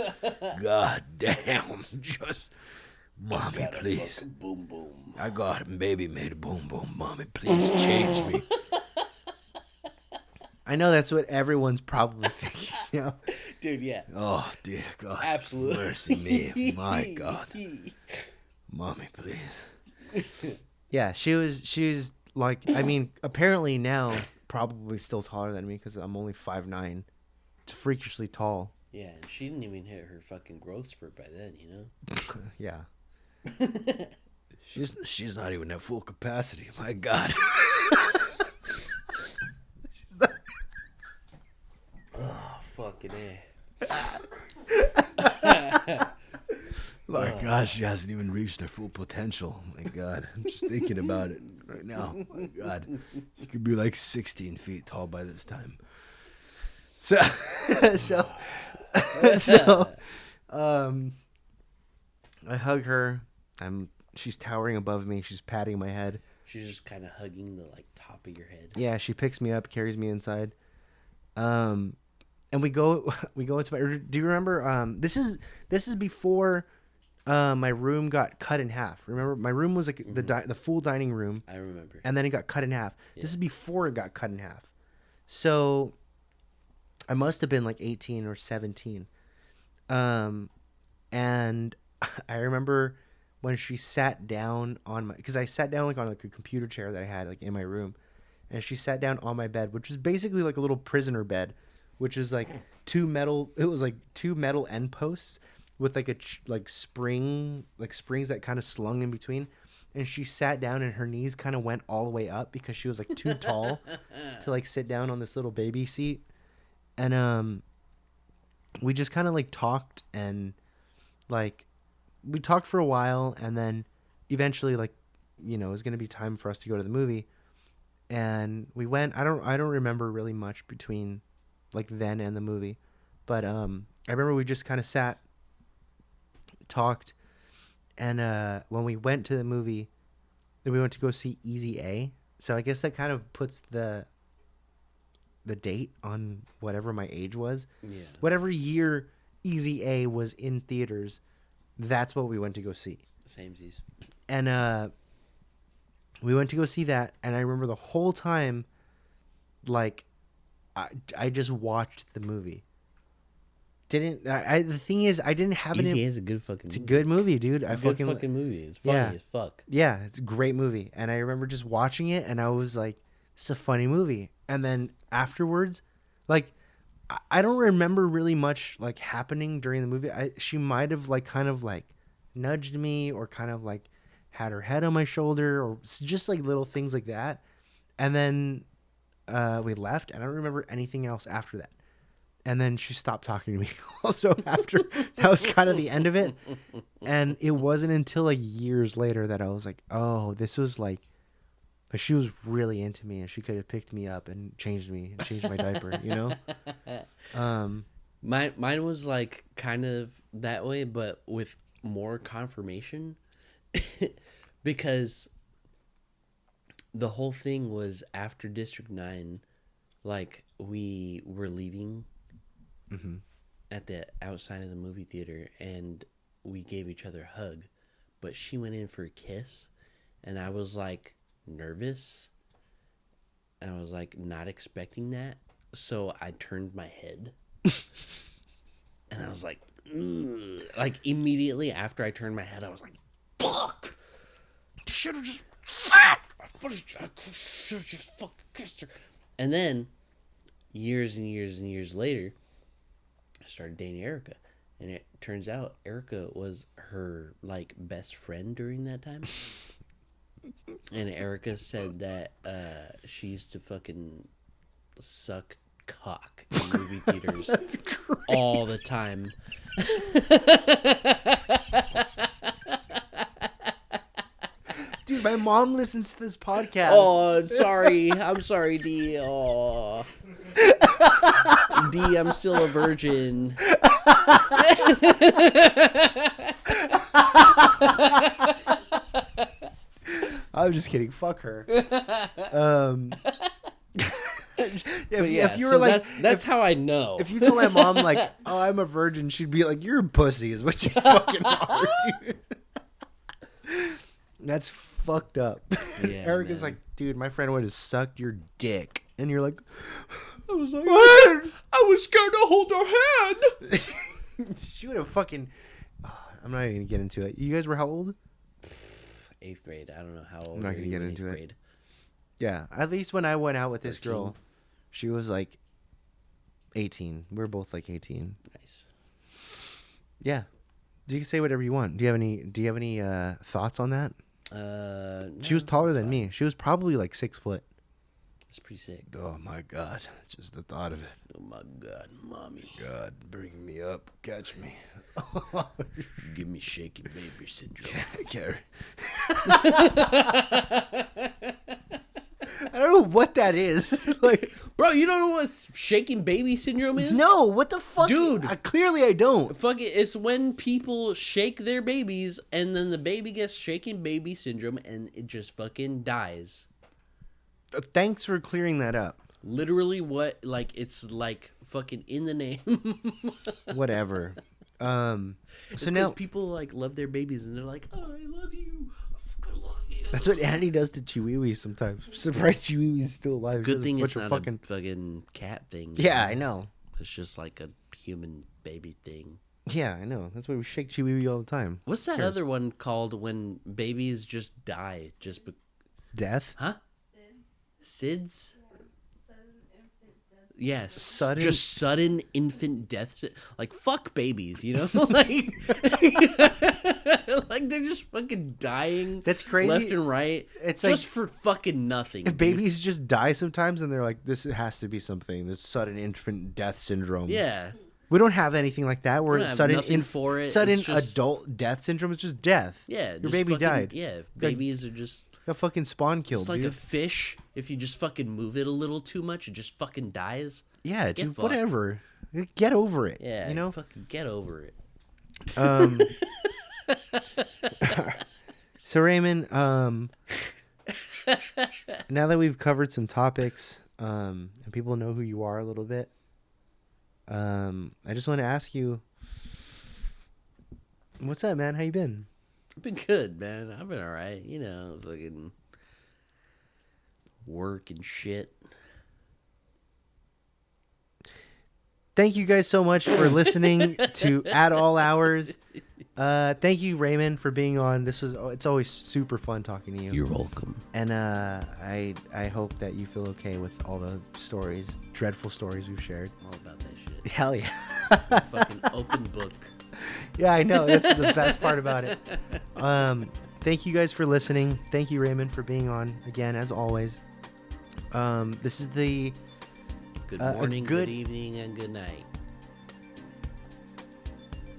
God damn, just mommy, please. Boom boom. I got a baby made a boom boom, mommy, please change me." I know that's what everyone's probably thinking, you know? Dude, yeah. Oh, dear God. Absolutely. Mercy me. My God. Mommy, please. Yeah, she was like, I mean, apparently now probably still taller than me because I'm only 5'9". It's freakishly tall. Yeah, and she didn't even hit her fucking growth spurt by then, you know? Yeah. She's not even at full capacity. My God. Oh, fucking A. My gosh, she hasn't even reached her full potential. My God, I'm just thinking about it right now. My God, she could be like 16 feet tall by this time. I hug her. She's towering above me. She's patting my head. She's just kind of hugging the like top of your head. Yeah, she picks me up, carries me inside. And we go into my. Do you remember? This is before my room got cut in half. Remember, my room was like the full dining room. I remember. And then it got cut in half. Yeah. This is before it got cut in half. So I must have been like 18 or 17. And I remember when she sat down on my, because I sat down like on like a computer chair that I had like in my room, and she sat down on my bed, which is basically like a little prisoner bed, which is like two metal end posts with like springs that kind of slung in between. And she sat down and her knees kind of went all the way up because she was like too tall to like sit down on this little baby seat. And we just kind of like talked, and like we talked for a while, and then eventually like, you know, it was going to be time for us to go to the movie. And we went. I don't remember really much between like then and the movie, but I remember we just kind of sat, talked, and when we went to the movie, we went to go see Easy A. So I guess that kind of puts the date on whatever my age was. Yeah. Whatever year Easy A was in theaters, that's what we went to go see. Samesies. And we went to go see that, and I remember the whole time, like, I just watched the movie. The thing is, I didn't have Easy it. A is a good fucking It's a movie. good movie, dude. It's a good fucking movie. It's funny as fuck. Yeah, it's a great movie. And I remember just watching it, and I was like, it's a funny movie. And then afterwards, like, I don't remember really much, like, happening during the movie. She might have, like, kind of, like, nudged me or kind of, like, had her head on my shoulder or just, like, little things like that. And then we left, and I don't remember anything else after that. And then she stopped talking to me also after. That was kind of the end of it. And it wasn't until like years later that I was like, oh, this was like she was really into me, and she could have picked me up and changed me and changed my diaper, you know? Mine was like kind of that way, but with more confirmation because the whole thing was after District 9, like we were leaving at the outside of the movie theater, and we gave each other a hug, but she went in for a kiss, and I was like nervous, and I was like not expecting that, so I turned my head, and I was like, ugh. Like immediately after I turned my head, I was like, fuck, should have just fucking kissed her. And then years and years and years later, I started dating Erica, and it turns out Erica was her like best friend during that time. And Erica said that she used to fucking suck cock in movie theaters all the time. Dude, my mom listens to this podcast. Oh, sorry. I'm sorry, D. Oh. D, I'm still a virgin. I'm just kidding. Fuck her. If you were so like, that's how I know. if you told my mom like, oh, I'm a virgin, she'd be like, you're a pussy, is what you fucking are, dude. That's fucked up. Yeah, Erica's man. like, dude, my friend would have sucked your dick, and you're like, I was like, I was scared to hold her hand. she would have fucking. I'm not even gonna get into it. You guys were how old? 8th grade. I don't know how old. I'm not were gonna you get in into 8th it. grade? Yeah, at least when I went out with this 13. girl, she was like 18. We were both like 18. Nice. Yeah. You can say whatever you want. Do you have any thoughts on that? She was No, taller it's than fine. me. She was probably like 6 foot. It's pretty sick. Oh my God. Just the thought of it. Oh my God, mommy. God, bring me up. Catch me. Give me shaky baby syndrome. Carrie. I don't know what that is. Like, Bro, you don't know what shaking baby syndrome is? no, what the fuck, Dude. Clearly, I don't. Fuck it. It's when people shake their babies and then the baby gets shaken baby syndrome and it just fucking dies. Thanks for clearing that up. Literally, what? Like, it's like fucking in the name. Whatever. So So now now people like love their babies and they're like, "Oh, I love you. I fucking love you." that's what Andy does to Chihuahuas sometimes. I'm surprised Chihuahua's still alive. He Good does a thing bunch it's of not a fucking cat thing. Yeah, I know. It's just like a human baby thing. Yeah, I know. That's why we shake Chihuahua all the time. What's that Cares? other one called when babies just die? Death? Huh? SIDS? Yes, Sudden- just sudden infant death. Like fuck babies, you know, like, like they're just fucking dying. That's crazy. left and right. It's just like- for fucking nothing. If dude. babies just die sometimes and they're like, this has to be something. This sudden infant death syndrome. Yeah, We don't have anything like that. We're don't have sudden nothing for it. Sudden It's just- adult death syndrome is just death. yeah. Your just baby fucking- died. Yeah, babies are just. Got fucking spawn killed, It's like dude. a fish. If you just fucking move it a little too much, it just fucking dies. Yeah, Get dude, fucked. whatever. Get over it. Yeah, You know? fucking get over it. So Raymond, now that we've covered some topics, and people know who you are a little bit, I just want to ask you, what's up, man? How you been? I've been good, man. I've been all right. You know, fucking work and shit. Thank you guys so much for listening to At All Hours. Thank you, Raymond, for being on. It's always super fun talking to you. You're welcome. And I hope that you feel okay with all the stories, dreadful stories we've shared. All about that shit. Hell yeah. Fucking open book. Yeah, I know. That's the best part about it. Thank you guys for listening. Thank you, Raymond, for being on again, as always. This is the Good a morning, good- good evening, and good night.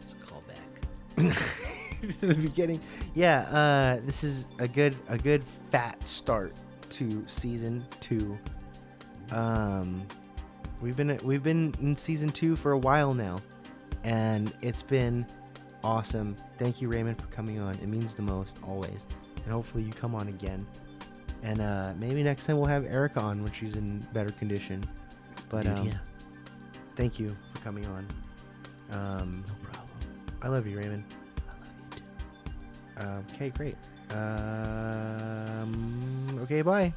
It's a callback. the beginning. Yeah, this is a good fat start to season 2. We've been in season 2 for a while now, and it's been awesome. Thank you, Raymond, for coming on. It means the most, always. And hopefully you come on again. And maybe next time we'll have Erica on when she's in better condition. But Dude, yeah. thank you for coming on. No problem. I love you, Raymond. I love you too. Okay, great. Okay, bye.